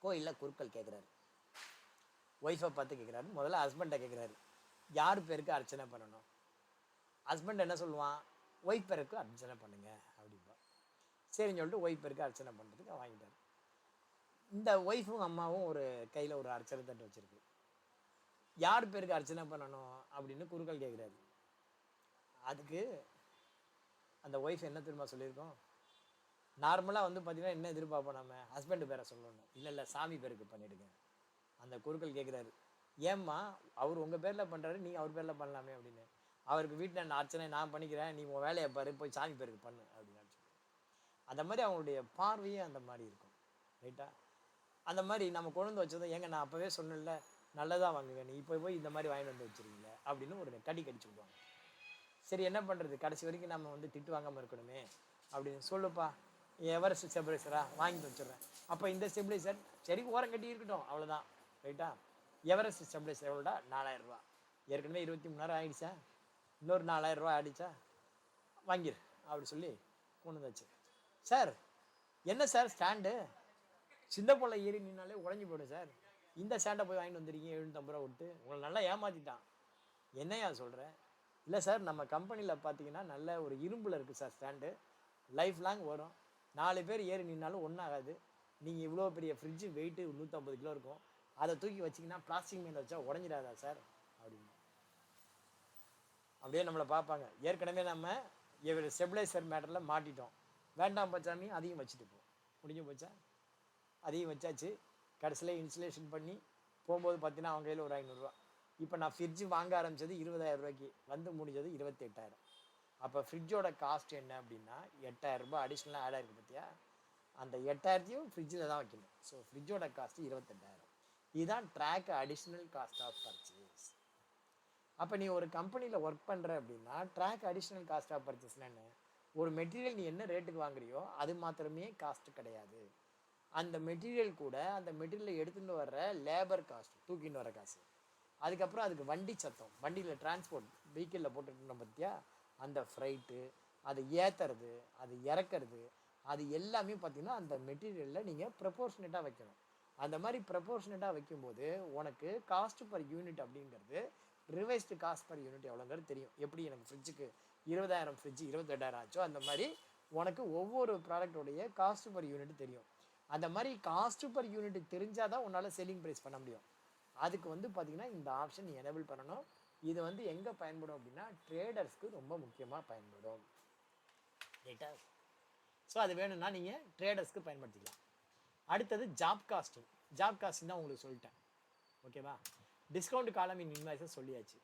கோயிலில் குருக்கள் கேட்குறாரு, ஒய்ஃபை பார்த்து கேட்குறாரு. முதல்ல ஹஸ்பண்டை கேட்குறாரு, யார் பேருக்கு அர்ச்சனை பண்ணணும்? ஹஸ்பண்ட் என்ன சொல்லுவான், ஒய்ஃப் பேருக்கு அர்ச்சனை பண்ணுங்க அப்படின்பா. சரின்னு சொல்லிட்டு ஒய்ஃப் பேருக்கு அர்ச்சனை பண்ணுறதுக்கு வாங்கிட்டார். இந்த ஒய்ஃபும் அம்மாவும் ஒரு கையில் ஒரு அர்ச்சனை தட்டு வச்சுருக்கு. யார் பேருக்கு அர்ச்சனை பண்ணணும் அப்படின்னு குருக்கள் கேட்குறாரு. அதுக்கு அந்த ஒய்ஃப் என்ன திரும்ப சொல்லியிருக்கோம், நார்மலாக வந்து பார்த்தீங்கன்னா என்ன எதிர்பார்ப்போம், நம்ம ஹஸ்பண்டு பேரை சொல்லணும். இல்லை சாமி பேருக்கு பண்ணிவிடுங்க. அந்த குருக்கள் கேட்குறாரு, ஏம்மா அவர் உங்கள் பேரில் பண்ணுறாரு, நீங்கள் அவர் பேரில் பண்ணலாமே அப்படின்னு. அவருக்கு வீட்டில் நான் அர்ச்சனை நான் பண்ணிக்கிறேன், நீ உன் வேலையை பாரு, போய் சாமி பேருக்கு பண்ணு அப்படின்னு சொல்லி. அந்த மாதிரி அவங்களுடைய பார்வையே அந்த மாதிரி இருக்கும். ரைட்டா? அந்த மாதிரி நம்ம கொண்டு வச்சதும், ஏங்க நான் அப்போவே சொன்னேன்ல நல்லதாக வாங்குங்க, நீ இப்போ போய் இந்த மாதிரி வாங்கிட்டு வந்து வச்சுருக்கீங்க அப்படின்னு ஒரு கடிச்சு விடுவாங்க. சரி என்ன பண்ணுறது, கடைசி வரைக்கும் நம்ம வந்து திட்டு வாங்காமல் இருக்கணுமே அப்படின்னு. சொல்லுப்பா, எவரெஸ்ட் ஸ்டெபிளைசரா வாங்கிட்டு வச்சுட்றேன். அப்போ இந்த ஸ்டெபிளைசர் சரி ஓரம் கட்டி இருக்கட்டும், அவ்வளோதான். ரைட்டா? எவரெஸ்ட் ஸ்டெபிளைசர் எவ்வளோடா, 4000 ரூபா. ஏற்கனவே 23,000 ஆகிடுச்சா, இன்னொரு 4000 ரூபா ஆகிடுச்சா, வாங்கிடு அப்படி சொல்லி கொண்டு வந்தாச்சு. சார் என்ன சார் ஸ்டாண்டு, சின்ன பொருளை ஏறி நின்னாலே உடஞ்சி போய்டும் சார், இந்த ஸ்டாண்டை போய் வாங்கிட்டு வந்துருக்கீங்க 750 ரூபா விட்டு, உங்களை நல்லா ஏமாற்றிட்டான். என்னையா சொல்கிறேன்? இல்லை சார் நம்ம கம்பெனியில் பார்த்தீங்கன்னா நல்ல ஒரு இரும்பில் இருக்குது சார் ஸ்டாண்டு, லைஃப் லாங் வரும், 4 பேர் ஏறி நின்னாலும் ஒன்றும் ஆகாது. நீங்கள் இவ்வளோ பெரிய ஃப்ரிட்ஜு வெயிட்டு 150 கிலோ இருக்கும், அதை தூக்கி வச்சிங்கன்னா பிளாஸ்டிக் மேலே வச்சா உடஞ்சிடாதா சார் அப்படின்னு. அப்படியே நம்மளை பார்ப்பாங்க. ஏற்கனவே நம்ம ஸ்டெபிளைசர் மேட்டரில் மாட்டிட்டோம், வேண்டாம் பச்சாமி அதையும் வச்சுட்டு போ, முடிஞ்சு போச்சா, அதையும் வச்சாச்சு. கடைசியில் இன்சுலேஷன் பண்ணி போகும்போது பார்த்தீங்கன்னா அவங்க கையில் ஒரு 500 ரூபா. இப்போ நான் ஃப்ரிட்ஜு வாங்க ஆரம்பித்தது 20,000 ரூபாய்க்கு, வந்து முடிஞ்சது 28,000. அப்போ ஃப்ரிட்ஜோட காஸ்ட் என்ன அப்படின்னா 8,000 ரூபாய் அடிஷ்னலாக ஆட் ஆகிருக்கு பார்த்தியா, அந்த 8,000த்தையும் ஃப்ரிட்ஜில் தான் வைக்கணும். ஸோ ஃப்ரிட்ஜோட காஸ்ட்டு 28,000. இதுதான் track additional cost of purchase. அப்போ நீ ஒரு கம்பெனியில் ஒர்க் பண்ணுற அப்படின்னா ட்ராக் அடிஷ்னல் காஸ்ட் ஆஃப் பர்ச்சேஸ்னா என்ன, ஒரு மெட்டீரியல் நீ என்ன ரேட்டுக்கு வாங்குறியோ அது மாத்திரமே காஸ்ட்டு கிடையாது, அந்த மெட்டீரியல் கூட அந்த மெட்டீரியலை எடுத்துகிட்டு வர்ற லேபர் காஸ்ட், தூக்கிட்டு வர காசு, அதுக்கப்புறம் அதுக்கு வண்டி சத்தம், வண்டியில் டிரான்ஸ்போர்ட் வெஹிக்கிளில் போட்டுருந்தோம் பார்த்தியா, அந்த ஃப்ரைட்டு, அதை ஏற்றுறது, அது இறக்கிறது, அது எல்லாமே பார்த்திங்கன்னா அந்த மெட்டீரியலில் நீங்கள் ப்ரப்போர்ஷனேட்டாக வைக்கணும். அந்த மாதிரி ப்ரப்போர்ஷனேட்டாக வைக்கும்போது உனக்கு காஸ்ட் பர் யூனிட் அப்படிங்கிறது ரிவைஸ்டு காஸ்ட் பர் யூனிட் எவ்வளோங்கிறது தெரியும். எப்படி எனக்கு ஃப்ரிட்ஜுக்கு 20,000 ஃப்ரிட்ஜு 28,000 ஆச்சோ அந்த மாதிரி உனக்கு ஒவ்வொரு ப்ராடக்டோடைய காஸ்ட் பர் யூனிட் தெரியும். அந்த மாதிரி காஸ்ட் பர் யூனிட் தெரிஞ்சால் தான் உன்னால் செல்லிங் ப்ரைஸ் பண்ண முடியும். அதுக்கு வந்து பார்த்திங்கன்னா இந்த ஆப்ஷன் நீ எனேபிள் பண்ணணும். இது வந்து எங்கே பயன்படும் அப்படின்னா ட்ரேடர்ஸ்க்கு ரொம்ப முக்கியமாக பயன்படும். ரைட்டா? ஸோ அது வேணும்னா நீங்கள் ட்ரேடர்ஸ்க்கு பயன்படுத்திக்கலாம். அடுத்தது ஜாப் காஸ்டிங். ஜாப் காஸ்டிங் தான் உங்களுக்கு சொல்லிட்டேன், ஓகேவா? டிஸ்கவுண்ட் காலம் இன் இன்வாய்ஸை சொல்லியாச்சு.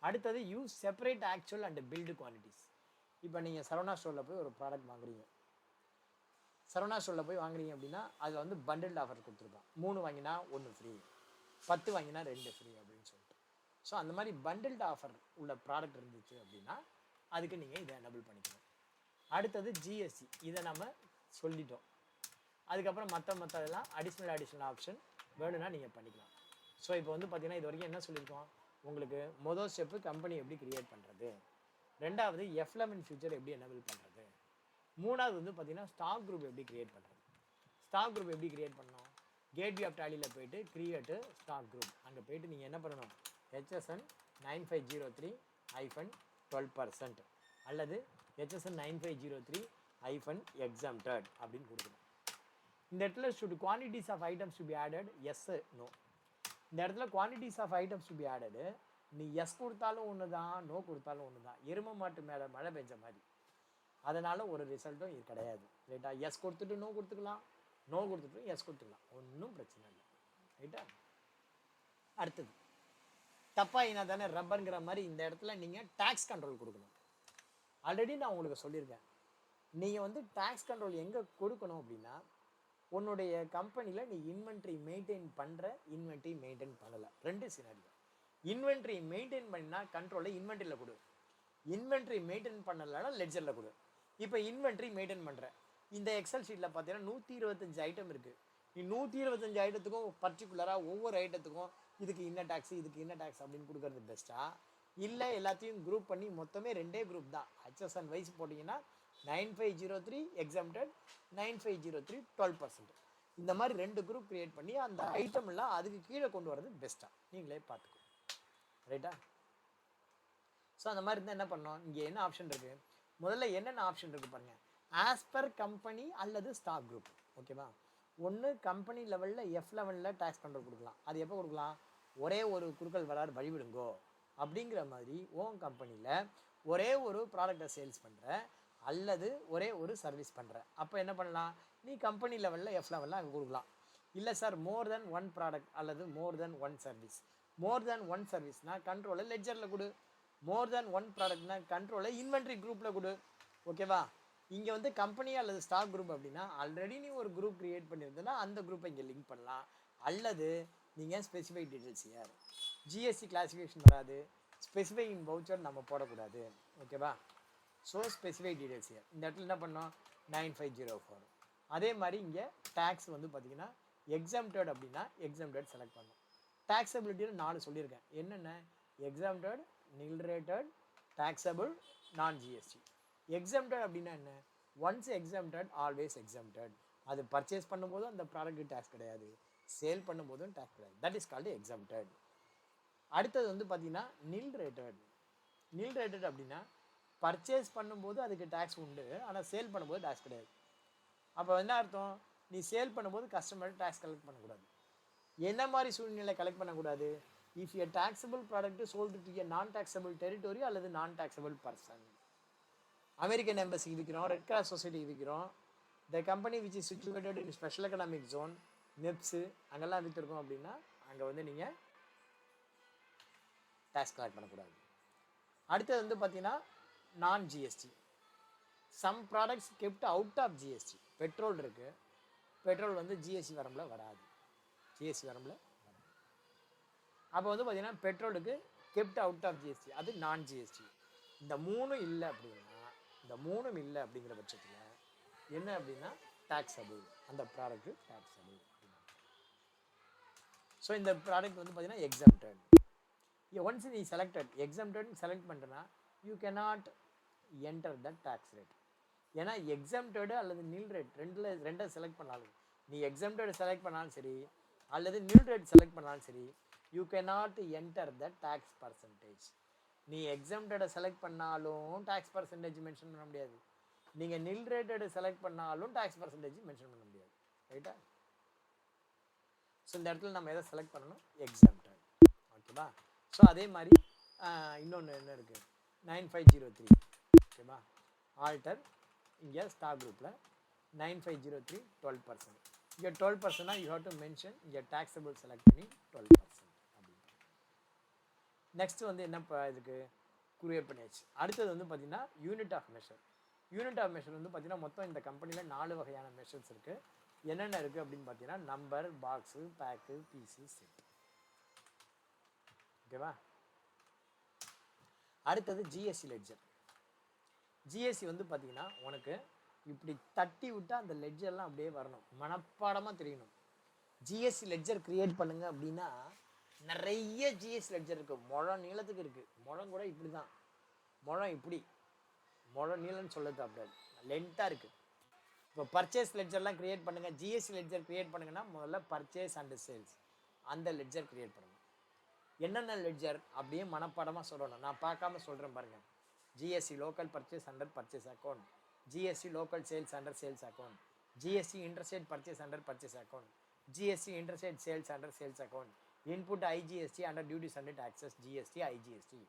அடுத்தது use separate actual and billed quantities. இப்போ நீங்கள் சரவணா ஸ்டோரில் போய் ஒரு ப்ராடக்ட் வாங்குறீங்க, சரவணா ஸ்டோரில் போய் வாங்குறீங்க அப்படின்னா அதில் வந்து பண்டில்டு ஆஃபர் கொடுத்துருப்பான். 3 வாங்கினா 1 ஃப்ரீ, 10 வாங்கினா 2 ஃப்ரீ அப்படின்னு சொல்லிட்டு. ஸோ அந்த மாதிரி பண்டில்டு ஆஃபர் உள்ள ப்ராடக்ட் இருந்துச்சு அப்படின்னா அதுக்கு நீங்கள் இதை எனேபிள் பண்ணிக்கணும். அடுத்தது ஜிஎஸ்டி, இதை நம்ம சொல்லிட்டோம். அதுக்கப்புறம் மற்றதெல்லாம் அடிஷ்னல் ஆப்ஷன் வேணும்னா நீங்கள் பண்ணிக்கலாம். ஸோ இப்போ வந்து பார்த்தீங்கன்னா இது வரைக்கும் என்ன சொல்லியிருக்கோம், உங்களுக்கு மொதல் ஸ்டெப்பு கம்பெனி எப்படி கிரியேட் பண்ணுறது, ரெண்டாவது F11 ஃபியூச்சர் எப்படி எனேபிள் பண்ணுறது, மூணாவது வந்து பார்த்தீங்கன்னா ஸ்டாக் குரூப் எப்படி கிரியேட் பண்ணுறது. ஸ்டாக் குரூப் எப்படி கிரியேட் பண்ணணும், கேட்வே ஆஃப் டேலியில் போய்ட்டு கிரியேட்டு ஸ்டாக் குரூப், அங்கே போய்ட்டு நீங்கள் என்ன பண்ணணும், HSN 9503-12% அல்லது HSN 9503-exempted அப்படின்னு கொடுக்கணும். இந்த இடத்துல should quantities of items to be added, yes no. இந்த இடத்துல quantities of items to be added நீ எஸ் கொடுத்தாலும் ஒன்று தான், நோ கொடுத்தாலும் ஒன்று தான், எரும மாட்டு மேலே மழை பெஞ்ச மாதிரி. அதனால் ஒரு ரிசல்ட்டும் இது கிடையாது. ரைட்டா? எஸ் கொடுத்துட்டு நோ கொடுத்துக்கலாம், நோ கொடுத்துட்டு எஸ் கொடுத்துக்கலாம், ஒன்றும் பிரச்சனை இல்லை. ரைட்டா? அடுத்தது தப்பாயினா தானே ரப்பருங்கிற மாதிரி இந்த இடத்துல நீங்கள் டேக்ஸ் கண்ட்ரோல் கொடுக்கணும். ஆல்ரெடி நான் உங்களுக்கு சொல்லியிருக்கேன், நீங்கள் வந்து டேக்ஸ் கண்ட்ரோல் எங்கே கொடுக்கணும் அப்படின்னா உன்னுடைய கம்பெனியில் நீ இன்வென்ட்ரி மெயின்டைன் பண்ணுற, இன்வென்ட்ரி மெயின்டைன் பண்ணலை, 2 சினாரியோ. இன்வென்ட்ரி மெயின்டைன் பண்ணால் கண்ட்ரோலை இன்வென்ட்ரியில் கொடு, இன்வென்ட்ரி மெயின்டைன் பண்ணலைன்னா லெட்ஜரில் கொடு. இப்போ இன்வென்ட்ரி மெயின்டைன் பண்ணுற இந்த எக்ஸல் ஷீட்டில் பார்த்தீங்கன்னா 125 ஐட்டம் இருக்குது. நீ 125 ஐட்டத்துக்கும் பர்டிகுலராக ஒவ்வொரு ஐட்டத்துக்கும் இதுக்கு இன்ன டேக்ஸ் இதுக்கு இன்ன டேக்ஸ் அப்படின்னு கொடுக்கறது பெஸ்ட்டா, இல்லை எல்லாத்தையும் குரூப் பண்ணி மொத்தமே 2 குரூப் தான் HSN வைஸ் போட்டிங்கன்னா 9503 எக்ஸம்டட், 9503 12%. இந்த மாதிரி 2 குரூப் கிரியேட் பண்ணி அந்த ஐட்டம்லாம் அதுக்கு கீழே கொண்டு வரது பெஸ்ட்டாக நீங்களே பார்த்துக்கோ. ரைட்டா? ஸோ அந்த மாதிரி இருந்தால் என்ன பண்ணோம், இங்கே என்ன ஆப்ஷன் இருக்குது, முதல்ல என்னென்ன ஆப்ஷன் இருக்குது பாருங்கள். ஆஸ் பர் கம்பெனி அல்லது ஸ்டாக் குரூப். ஓகேவா? ஒன்று கம்பெனி லெவலில் F11 டேக்ஸ் கண்ட்ரோல் கொடுக்கலாம். அது எப்போ கொடுக்கலாம், ஒரே ஒரு குறுக்கல் வராது வழிவிடுங்கோ அப்படிங்கிற மாதிரி ஓன் கம்பெனியில் ஒரே ஒரு ப்ராடக்டை சேல்ஸ் பண்ணுற அல்லது ஒரே ஒரு சர்வீஸ் பண்ணுற, அப்போ என்ன பண்ணலாம், நீ கம்பெனி லெவலில் F11 அங்கே கொடுக்கலாம். இல்லை சார் மோர் தென் ஒன் ப்ராடக்ட் அல்லது மோர் தென் ஒன் சர்வீஸ். மோர் தென் ஒன் சர்வீஸ்னால் கண்ட்ரோலை லெட்ஜரில் கொடு, மோர் தென் ஒன் ப்ராடக்ட்னா கண்ட்ரோலை இன்வென்ட்ரி குரூப்பில் கொடு. ஓகேவா? இங்கே வந்து கம்பெனி அல்லது ஸ்டாக் குரூப் அப்படின்னா ஆல்ரெடி நீ ஒரு குரூப் கிரியேட் பண்ணியிருந்தனா அந்த குரூப்பை இங்கே லிங்க் பண்ணலாம். அல்லது நீங்கள் ஸ்பெசிஃபைக் டீட்டெயில்ஸ் யார் ஜிஎஸ்டி கிளாசிஃபிகேஷன் வராது, ஸ்பெசிஃபைக் இன் வவுச்சர் நம்ம போடக்கூடாது. ஓகேவா? ஸோ ஸ்பெசிஃபைக் டீட்டெயில்ஸ் யார் இந்த இடத்துல என்ன பண்ணோம் 9504. அதே மாதிரி இங்கே டேக்ஸ் வந்து பார்த்தீங்கன்னா எக்ஸம்டட் அப்படின்னா எக்ஸம்டட் செலக்ட் பண்ணணும். டேக்ஸபிலிட்டியில் 4 சொல்லியிருக்கேன். என்னென்ன, எக்ஸம்டட், நில் ரேட்டட், டேக்ஸபிள், நான் ஜிஎஸ்டி. எக்ஸம்டட் அப்படின்னா என்ன, ஒன்ஸ் எக்ஸம்டட் ஆல்வேஸ் எக்ஸம்டட். அது பர்ச்சேஸ் பண்ணும்போதும் அந்த ப்ராடக்ட் டேக்ஸ் கிடையாது, சேல் பண்ணும்போதும் டேக்ஸ் கிடையாது. That is called exempted. அடுத்தது வந்து பார்த்தீங்கன்னா நில் ரேட்டட். நில் ரேட்டட் அப்படின்னா பர்ச்சேஸ் பண்ணும்போது அதுக்கு டேக்ஸ் உண்டு, ஆனால் சேல் பண்ணும்போது டேக்ஸ் கிடையாது. அப்போ என்ன அர்த்தம், நீ சேல் பண்ணும்போது கஸ்டமர் டேக்ஸ் கலெக்ட் பண்ணக்கூடாது. என்ன மாதிரி சூழ்நிலை கலெக்ட் பண்ணக்கூடாது, if a taxable product sold to a நான் டாக்ஸபிள் டெரிட்டோரி அல்லது நான் டாக்ஸபிள் பர்சன். அமெரிக்கன் எம்பசிக்கு விற்கிறோம், ரெட் கிராஸ் சொசைட்டிக்கு விற்கிறோம், the company which is situated in special economic zone நெப்ஸு அங்கெல்லாம் விற்றுருக்கோம் அப்படின்னா அங்கே வந்து நீங்கள் டேக்ஸ் கலெக்ட் பண்ணக்கூடாது. அடுத்தது வந்து பார்த்தீங்கன்னா non GST. Some products kept out of GST. Petrol இருக்குது, பெட்ரோல் வந்து ஜிஎஸ்டி வரம்பில் வராது, ஜிஎஸ்டி வரம்பில் வராது. அப்போ வந்து பார்த்தீங்கன்னா பெட்ரோலுக்கு கெப்ட் அவுட் ஆஃப் ஜிஎஸ்டி, அது நான் ஜிஎஸ்டி. இந்த 3 இல்லை அப்படின்னா, இந்த 3 இல்லை அப்படிங்கிற பட்சத்தில் என்ன அப்படின்னா டேக்ஸபிள், அந்த ப்ராடக்ட்டு டேக்ஸபிள். ஸோ இந்த ப்ராடக்ட் வந்து பார்த்தீங்கன்னா எக்ஸம்டட். ஒன்ஸ் நீ செலக்டட் எக்ஸம்டட் செலக்ட் பண்ணுறேன்னா you cannot enter the tax rate. ஏன்னா எக்ஸம்டடு அல்லது நில் ரேட் ரெண்டை செலக்ட் பண்ணாலும், நீ எக்ஸம்டட் செலக்ட் பண்ணாலும் சரி அல்லது நில் ரேட் செலக்ட் பண்ணாலும் சரி, you cannot enter the tax percentage. நீ எக்ஸம்டடை செலக்ட் பண்ணாலும் டேக்ஸ் பர்சன்டேஜ் மென்ஷன் பண்ண முடியாது, நீங்கள் நில் ரேட்டடு செலக்ட் பண்ணாலும் டேக்ஸ் பர்சன்டேஜ் மென்ஷன் பண்ண முடியாது. ரைட்டா? ஸோ இந்த இடத்துல நம்ம எதை செலக்ட் பண்ணணும், எக்ஸம்டட். ஓகேவா? ஸோ அதே மாதிரி இன்னொன்று என்ன இருக்குது 9503. ஓகேவா? ஆல்டர் இங்கே ஸ்டாக் குரூப்பில் 9503 12%. இங்கே 12%னா யூ ஹேவ் டு மென்ஷன் இங்கே டேக்ஸபிள் செலக்ட் பண்ணி 12% அப்படின்னு. நெக்ஸ்ட் வந்து என்ன இதுக்கு கிரியேட் பண்ணியாச்சு. அடுத்தது வந்து பார்த்தீங்கன்னா unit of measure. Unit of measure வந்து பார்த்தீங்கன்னா மொத்தம் இந்த கம்பெனியில் 4 வகையான மெஷர்ஸ் இருக்குது. என்னென்ன இருக்குது அப்படின்னு பார்த்தீங்கன்னா number, box, pack, piece, set. ஓகேவா? அடுத்தது ஜிஎஸ்டி லெட்ஜர். ஜிஎஸ்டி வந்து பார்த்தீங்கன்னா உனக்கு இப்படி தட்டி விட்டால் அந்த லெட்ஜர்லாம் அப்படியே வரணும், மனப்பாடமாக தெரியணும். ஜிஎஸ்டி லெட்ஜர் கிரியேட் பண்ணுங்க அப்படின்னா நிறைய ஜிஎஸ்டி லெட்ஜர் இருக்குது, முழம் நீளத்துக்கு இருக்குது. முழம் கூட இப்படி தான், முழம் இப்படி முழம் நீளம்னு சொல்லது அப்படியே லென்த்தாக இருக்குது. இப்போ பர்ச்சேஸ் லெட்ஜர்லாம் கிரியேட் பண்ணுங்கள், ஜிஎஸ்டி லெட்ஜர் கிரியேட் பண்ணுங்கன்னா முதல்ல பர்ச்சேஸ் அண்ட் சேல்ஸ் அந்த லெட்ஜர் கிரியேட் பண்ணுங்கள். என்னென்ன லெட்ஜர் அப்படியே மனப்பாடமாக சொல்லணும், நான் பார்க்காம சொல்கிறேன் பாருங்கள். GST local purchase under purchase account, GST local sales under sales account, GST interstate purchase under purchase account, GST interstate sales under sales account, input IGST under duties and taxes GST IGST,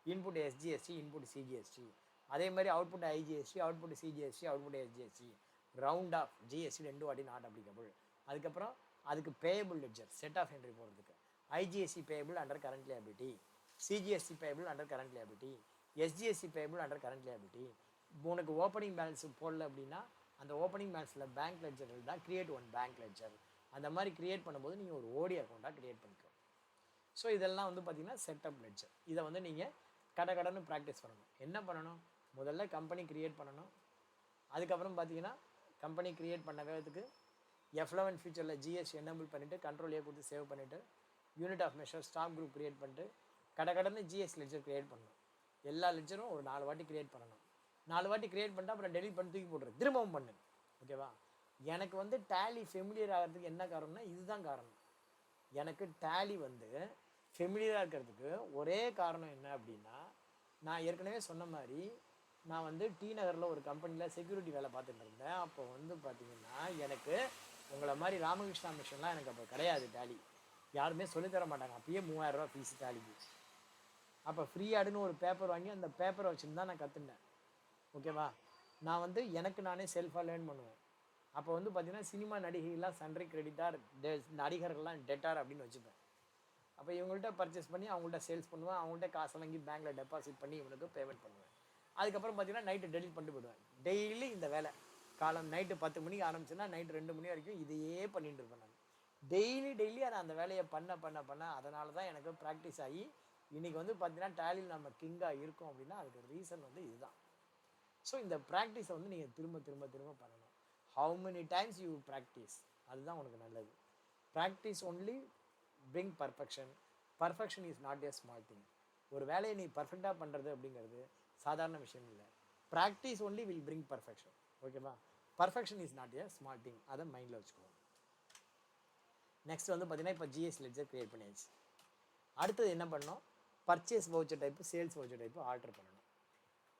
input SGST, input CGST. அதே மாதிரி output IGST, output CGST, output SGST. Round off GST 2 வாட்டி not applicable. அதுக்கப்புறம் அதுக்கு payable ledger set off entry போகிறதுக்கு IGST payable under current liability, CGST payable under current liability, SGST payable under current liability. உனக்கு opening balance போடல அப்படின்னா அந்த opening பேலன்ஸில் bank ledger தான் create one bank ledger. அந்த மாதிரி கிரியேட் பண்ணும்போது நீங்கள் ஒரு ஓடி அக்கௌண்ட்டாக கிரியேட் பண்ணிக்கோ. ஸோ இதெல்லாம் வந்து பார்த்தீங்கன்னா செட்டப் லெட்ஜர். இதை வந்து நீங்கள் கடன்னு ப்ராக்டிஸ் பண்ணணும். என்ன பண்ணணும், முதல்ல கம்பெனி கிரியேட் பண்ணணும். அதுக்கப்புறம் பார்த்தீங்கன்னா கம்பெனி கிரியேட் பண்ண வேகத்துக்கு F11 ஃபியூச்சரில் ஜிஎஸ்டி எனேபிள் பண்ணிவிட்டு கண்ட்ரோல் கொடுத்து சேவ் பண்ணிவிட்டு unit of measure stock group create பண்ணிட்டு கடன்னு ஜிஎஸ் லெட்ஜர் கிரியேட் பண்ணணும். எல்லா லெட்ஜரும் ஒரு 4 வாட்டி கிரியேட் பண்ணணும். 4 வாட்டி கிரியேட் பண்ணிட்டு அப்புறம் டெலிட் பண்ணி தூக்கி போட்டுரு, திரும்பவும் பண்ணு. ஓகேவா? எனக்கு வந்து டேலி ஃபெமிலியர் ஆகிறதுக்கு என்ன காரணம்னா இதுதான் காரணம். எனக்கு டேலி வந்து ஃபெமிலியராக இருக்கிறதுக்கு ஒரே காரணம் என்ன அப்படின்னா, நான் ஏற்கனவே சொன்ன மாதிரி நான் வந்து டி நகரில் ஒரு கம்பெனியில் செக்யூரிட்டி வேலை பார்த்துட்டு இருந்தேன். அப்போ வந்து பார்த்தீங்கன்னா எனக்கு உங்களை மாதிரி ராமகிருஷ்ணா மிஷன்லாம் எனக்கு அப்போ கிடையாது. டேலி யாருமே சொல்லித்தர மாட்டாங்க. அப்பயே 3000 ரூபா ஃபீஸ் டேலிக்கு. அப்போ ஃப்ரீயாடுன்னு ஒரு பேப்பர் வாங்கி அந்த பேப்பரை வச்சுன்னு தான் நான் கற்றுட்டேன். ஓகேவா? நான் வந்து எனக்கு நானே செல்ஃபாக லேர்ன் பண்ணுவேன். அப்போ வந்து பார்த்தீங்கன்னா சினிமா நடிகைகள்லாம் சன்ரை கிரெடிட்டார், நடிகர்கள்லாம் டெட்டார் அப்படின்னு வச்சுப்பேன். அப்போ இவங்கள்ட்ட பர்ச்சேஸ் பண்ணி அவங்கள்ட்ட சேல்ஸ் பண்ணுவேன். அவங்கள்ட்ட காசை வாங்கி பேங்க்கில் டெபாசிட் பண்ணி இவனுக்கு பேமெண்ட் பண்ணுவேன். அதுக்கப்புறம் பார்த்தீங்கன்னா நைட்டு டெலிட் பண்ணிட்டு போயிடுவேன். டெய்லி இந்த வேலை காலம் நைட்டு 10 மணிக்கு ஆரம்பிச்சுன்னா நைட்டு 2 மணி வரைக்கும் இதையே பண்ணிட்டு இருப்பேன் நான். டெய்லி அதை அந்த வேலையை பண்ண அதனால தான் எனக்கு ப்ராக்டிஸ் ஆகி இன்றைக்கி வந்து பார்த்தீங்கன்னா டேலியில் நம்ம கிங்காக இருக்கும் அப்படின்னா அதுக்கு ரீசன் வந்து இதுதான். ஸோ இந்த ப்ராக்டிஸை வந்து நீங்கள் திரும்ப பண்ணணும். How many times you practice, அதுதான் உனக்கு நல்லது. Practice only bring perfection. Perfection is not a small thing. ஒரு வேலையை நீ பர்ஃபெக்டாக பண்ணுறது அப்படிங்கிறது சாதாரண விஷயம் இல்லை. Practice only will bring perfection. ஓகேவா? Perfection is not a small thing. அதை மைண்டில் வச்சுக்கோங்க. நெக்ஸ்ட் வந்து பார்த்தீங்கன்னா இப்போ ஜிஎஸ் லெட்ஜர் கிரியேட் பண்ணியாச்சு. அடுத்தது என்ன பண்ணணும்? Purchase voucher type, sales voucher type alter பண்ணணும்.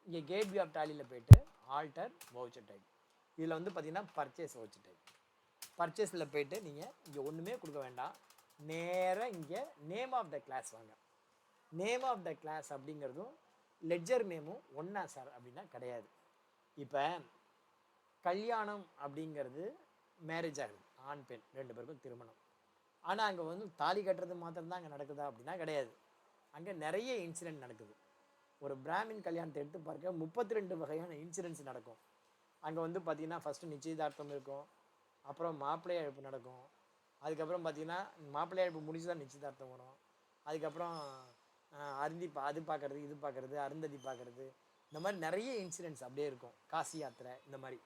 இங்கே கேட்வே ஆஃப் டேலியில் போய்ட்டு ஆல்டர் வவுச்சர் டைப். இதில் வந்து பார்த்தீங்கன்னா பர்ச்சேஸ் வவுச்சர் டைப். பர்ச்சேஸில் போய்ட்டு நீங்கள் இங்கே ஒன்றுமே கொடுக்க வேண்டாம். நேராக இங்கே நேம் ஆஃப் த கிளாஸ் வாங்க. நேம் ஆஃப் த கிளாஸ் அப்படிங்கிறதும் லெட்ஜர் நேமும் ஒன்றா சார் அப்படின்னா கிடையாது. இப்போ கல்யாணம் அப்படிங்கிறது மேரேஜ் ஆகுது, ஆண் பெண் 2 பேருக்கும் திருமணம். ஆனால் அங்கே வந்து தாலி கட்டுறது மாத்திரம்தான் அங்கே நடக்குதா அப்படின்னா கிடையாது. அங்கே நிறைய இன்சிடென்ட் நடக்குது. ஒரு பிராமின் கல்யாணத்தை எடுத்து பார்க்க 32 வகையான இன்சிடென்ட்ஸ் நடக்கும். அங்கே வந்து பார்த்திங்கன்னா ஃபஸ்ட்டு நிச்சயதார்த்தம் இருக்கும், அப்புறம் மாப்பிள்ளை அழைப்பு நடக்கும், அதுக்கப்புறம் பார்த்திங்கன்னா மாப்பிள்ளை அழைப்பு முடிச்சு தான் நிச்சயதார்த்தம் வரும், அதுக்கப்புறம் அது பார்க்குறது இது பார்க்குறது அருந்ததி பார்க்குறது, இந்த மாதிரி நிறைய இன்சிடென்ட்ஸ் அப்படியே இருக்கும். காசி யாத்திரை இந்த மாதிரி.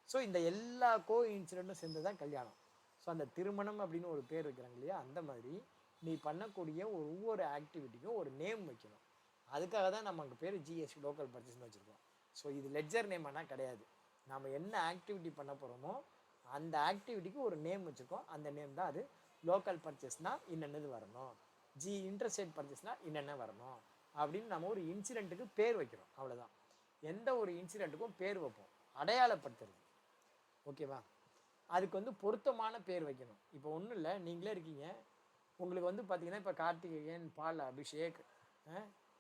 ஸோ இந்த எல்லா இன்சிடென்ட்டும் சேர்ந்து தான் கல்யாணம். ஸோ அந்த திருமணம் அப்படின்னு ஒரு பேர் வைக்கிறாங்க இல்லையா, அந்த மாதிரி நீ பண்ணக்கூடிய ஒவ்வொரு ஆக்டிவிட்டிக்கும் ஒரு நேம் வைக்கணும். அதுக்காக தான் நம்ம அங்கே பேர் ஜிஎஸ்டி லோக்கல் பர்ச்சேஸ்னு வச்சுருக்கோம். ஸோ இது லெட்ஜர் நேம் ஆனால் கிடையாது. நம்ம என்ன ஆக்டிவிட்டி பண்ண போகிறோமோ அந்த ஆக்டிவிட்டிக்கு ஒரு நேம் வச்சுருக்கோம். அந்த நேம் தான் அது. லோக்கல் பர்ச்சேஸ்னால் இன்னென்னது வரணும், இன்டர்ஸ்டேட் பர்ச்சேஸ்னால் இன்னென்ன வரணும் அப்படின்னு நம்ம ஒரு இன்சிடெண்ட்டுக்கு பேர் வைக்கிறோம். அவ்வளோதான். எந்த ஒரு இன்சிடெண்ட்டுக்கும் பேர் வைப்போம், அடையாளப்படுத்துறது. ஓகேவா? அதுக்கு வந்து பொருத்தமான பேர் வைக்கணும். இப்போ ஒன்றும் இல்லை, நீங்களே இருக்கீங்க, உங்களுக்கு வந்து பார்த்தீங்கன்னா இப்போ கார்த்திகேயன், பால் அபிஷேக்,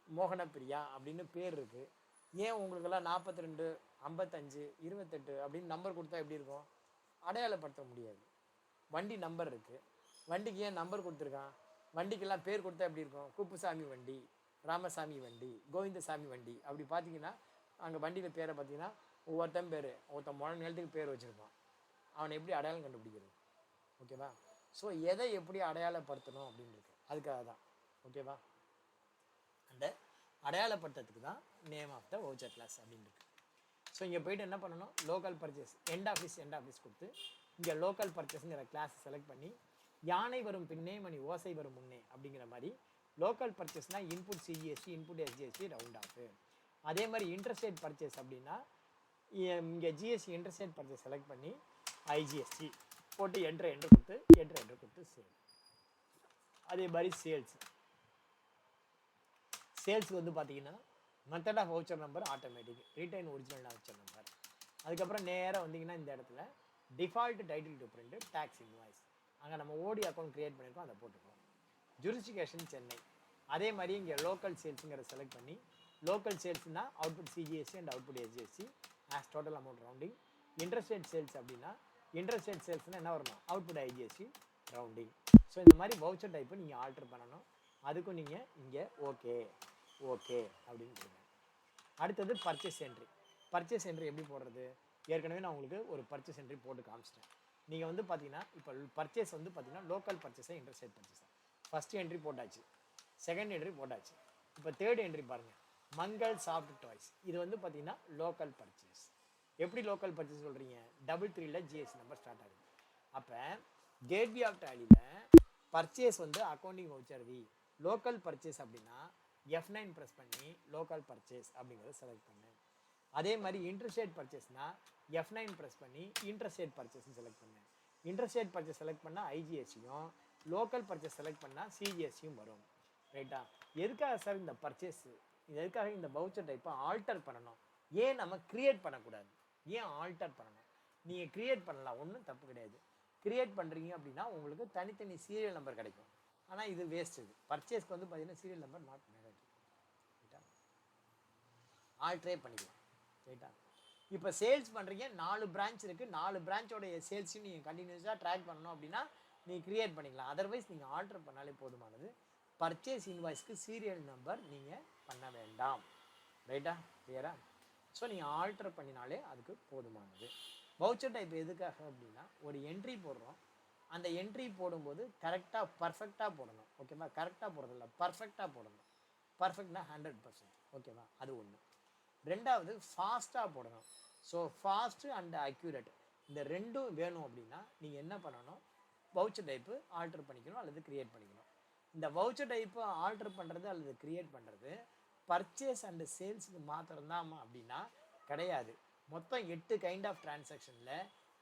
மோகனப்பிரியா அப்படின்னு பேர் இருக்குது. ஏன் உங்களுக்கெல்லாம் 42, 55, 28 அப்படின்னு நம்பர் கொடுத்தா எப்படி இருக்கும்? அடையாளப்படுத்த முடியாது. வண்டி நம்பர் இருக்குது, வண்டிக்கு ஏன் நம்பர் கொடுத்துருக்கான்? வண்டிக்கெல்லாம் பேர் கொடுத்தா எப்படி இருக்கும்? குப்புசாமி வண்டி, ராமசாமி வண்டி, கோவிந்தசாமி வண்டி அப்படி பார்த்தீங்கன்னா அங்கே வண்டியில் பேரை பார்த்தீங்கன்னா ஒவ்வொருத்தன் பேர், ஒருத்தன் முழு நிலத்துக்கு பேர் வச்சுருப்பான். அவனை எப்படி அடையாளம் கண்டுபிடிக்கிறது? ஓகேவா? ஸோ எதை எப்படி அடையாளப்படுத்தணும் அப்படின்னு இருக்கு. அதுக்காக தான். ஓகேவா? அந்த அடையாளப்படுத்துறதுக்கு தான் name of the voucher class அப்படின்னு இருக்கு. ஸோ இங்கே போய்ட்டு என்ன பண்ணணும்? லோக்கல் பர்ச்சேஸ் எண்ட் ஆஃபீஸ் கொடுத்து இங்கே லோக்கல் பர்ச்சேஸுங்கிற கிளாஸை செலக்ட் பண்ணி யானை வரும் பின்னே மணி ஓசை வரும் முன்னே அப்படிங்கிற மாதிரி லோக்கல் பர்ச்சேஸ்னால் input CGST, input SGST, round off. அதே மாதிரி இன்டர்ஸ்டேட் பர்ச்சேஸ் அப்படின்னா இங்கே ஜிஎஸ்டி இன்டர்ஸ்டேட் பர்ச்சேஸ் செலக்ட் பண்ணி ஐஜிஎஸ்டி போட்டு என்ட்ரு கொடுத்து சேல். அதே மாதிரி சேல்ஸுக்கு வந்து பார்த்தீங்கன்னா method of voucher number automatic, retain original voucher number. அதுக்கப்புறம் நேராக வந்தீங்கன்னா இந்த இடத்துல default title to print, tax invoice, அங்கே நம்ம ஓடி அக்கௌண்ட் க்ரியேட் பண்ணியிருக்கோம், அதை போட்டுக்கோம். ஜூரிஸ்டிகேஷன் சென்னை. அதே மாதிரி இங்கே லோக்கல் சேல்ஸுங்கிறத செலக்ட் பண்ணி லோக்கல் சேல்ஸ்னால் output CGST and output SGST as total amount rounding. Interstate sales அப்படின்னா இன்டர்ஸ்டேட் சேல்ஸ்னால் என்ன வரணும்? Output IGST rounding. ஸோ இந்த மாதிரி வவுச்சர் டைப்பு நீங்கள் ஆல்டர் பண்ணணும். அதுக்கும் நீங்கள் இங்கே ஓகே அப்படின்னு கொடுங்க. அடுத்தது பர்ச்சேஸ் என்ட்ரி. பர்ச்சேஸ் என்ட்ரி எப்படி போடுறது? ஏற்கனவே நான் உங்களுக்கு ஒரு பர்ச்சேஸ் என்ட்ரி போட்டு காமிச்சிட்டேன். நீங்கள் வந்து பார்த்தீங்கன்னா இப்போ பர்ச்சேஸ் வந்து பார்த்தீங்கன்னா லோக்கல் பர்ச்சேஸை இன்டர்ஸ்டேட் பர்ச்சேஸை ஃபஸ்ட்டு என்ட்ரி போட்டாச்சு, செகண்ட் என்ட்ரி போட்டாச்சு. இப்போ தேர்ட் என்ட்ரி பாருங்கள், மங்கள் சாஃப்ட் டாய்ஸ். இது வந்து பார்த்தீங்கன்னா லோக்கல் பர்ச்சேஸ். எப்படி லோக்கல் பர்ச்சேஸ் சொல்கிறீங்க? 33ல் ஜிஎஸ்டி நம்பர் ஸ்டார்ட் ஆகுது. அப்போ கேட்வே ஆஃப் டேலியில் பர்ச்சேஸ் வந்து accounting voucher V. Local purchase அப்படின்னா F9 ப்ரெஸ் பண்ணி லோக்கல் பர்ச்சேஸ் அப்படிங்கிறத செலக்ட் பண்ணு. அதே மாதிரி இன்டர்ஸ்டேட் பர்ச்சேஸ்னா F9 ப்ரெஸ் பண்ணி இன்டர்ஸ்டேட் பர்ச்சேஸ்ன்னு செலக்ட் பண்ணு. இன்டர்ஸ்டேட் பர்ச்சேஸ் செலக்ட் பண்ணால் ஐஜிஎஸ்சியும், லோக்கல் பர்ச்சேஸ் செலக்ட் பண்ணால் சிஜிஎஸ்சியும் வரும். ரைட்டா? எதுக்காக சார் இந்த பர்ச்சேஸு, எதுக்காக இந்த வவுச்சர் டைப்பை ஆல்டர் பண்ணணும்? ஏன் நம்ம கிரியேட் பண்ணக்கூடாது? ஏன் ஆல்டர் பண்ணணும்? நீங்கள் கிரியேட் பண்ணலாம், ஒன்றும் தப்பு கிடையாது. கிரியேட் பண்ணுறீங்க அப்படின்னா உங்களுக்கு தனித்தனி சீரியல் நம்பர் கிடைக்கும். ஆனால் இது வேஸ்ட். இது பர்ச்சேஸ்க்கு வந்து பார்த்தீங்கன்னா சீரியல் நம்பர் நாட் மேரேஜ். ரைட்டா? ஆல்ட்ரே பண்ணிக்கலாம். ரைட்டா? இப்போ சேல்ஸ் பண்ணுறீங்க, 4 பிரான்ச் இருக்குது, 4 பிரான்ச்சோடைய சேல்ஸையும் நீங்கள் கண்டினியூஸாக ட்ராக் பண்ணணும் அப்படின்னா நீங்கள் கிரியேட் பண்ணிக்கலாம். அதர்வைஸ் நீங்கள் ஆல்டர் பண்ணாலே போதுமானது. பர்ச்சேஸ் இன்வாய்ஸ்க்கு சீரியல் நம்பர் நீங்கள் பண்ண வேண்டாம். ரைட்டா? கிளியரா? ஸோ நீங்கள் ஆல்டர் பண்ணினாலே அதுக்கு போதுமானது. வவுச்சர் டைப் எதுக்காக அப்படின்னா ஒரு என்ட்ரி போடுறோம், அந்த என்ட்ரி போடும்போது கரெக்டாக பர்ஃபெக்டாக போடணும். ஓகேவா? கரெக்டாக போடுறதில்ல, பர்ஃபெக்டாக போடணும். பர்ஃபெக்ட்னா 100%. ஓகேவா? அது ஒன்று. ரெண்டாவது ஃபாஸ்ட்டாக போடணும். ஸோ ஃபாஸ்ட்டு அண்ட் அக்யூரேட் இந்த ரெண்டும் வேணும் அப்படின்னா நீங்கள் என்ன பண்ணணும்? வவுச்சர் டைப்பு ஆல்டர் பண்ணிக்கணும் அல்லது கிரியேட் பண்ணிக்கணும். இந்த வவுச்சர் டைப்பை ஆல்டர் பண்ணுறது அல்லது கிரியேட் பண்ணுறது பர்ச்சேஸ் அண்டு சேல்ஸுக்கு மாத்திரம்தான் அப்படின்னா கிடையாது. மொத்தம் 8 கைண்ட் ஆஃப் டிரான்சாக்ஷனில்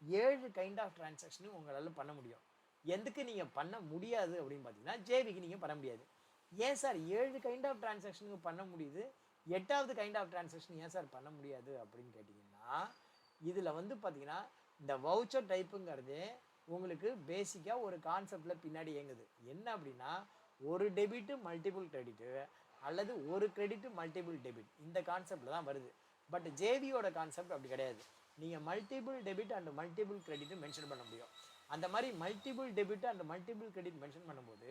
7 கைண்ட் ஆஃப் டிரான்சாக்ஷனும் உங்களால் பண்ண முடியும். எதுக்கு நீங்கள் பண்ண முடியாது அப்படின்னு பார்த்தீங்கன்னா ஜேவிக்கு நீங்கள் பண்ண முடியாது. ஏன் சார் 7 கைண்ட் ஆஃப் டிரான்சாக்ஷனுக்கு பண்ண முடியுது, 8வது கைண்ட் ஆஃப் டிரான்சாக்ஷன் ஏன் சார் பண்ண முடியாது அப்படின்னு கேட்டிங்கன்னா, இதில் வந்து பார்த்தீங்கன்னா இந்த வவுச்சர் டைப்புங்கிறது உங்களுக்கு பேசிக்காக ஒரு கான்செப்டில் பின்னாடி இயங்குது. என்ன அப்படின்னா ஒரு டெபிட்டு மல்டிபிள் கிரெடிட்டு அல்லது ஒரு கிரெடிட்டு மல்டிபிள் டெபிட், இந்த கான்செப்டில் தான் வருது. பட் ஜேவியோட கான்செப்ட் அப்படி கிடையாது. நீங்கள் multiple debit and multiple credit mention பண்ண முடியும். அந்த மாதிரி multiple debit and multiple credit mention பண்ணும்போது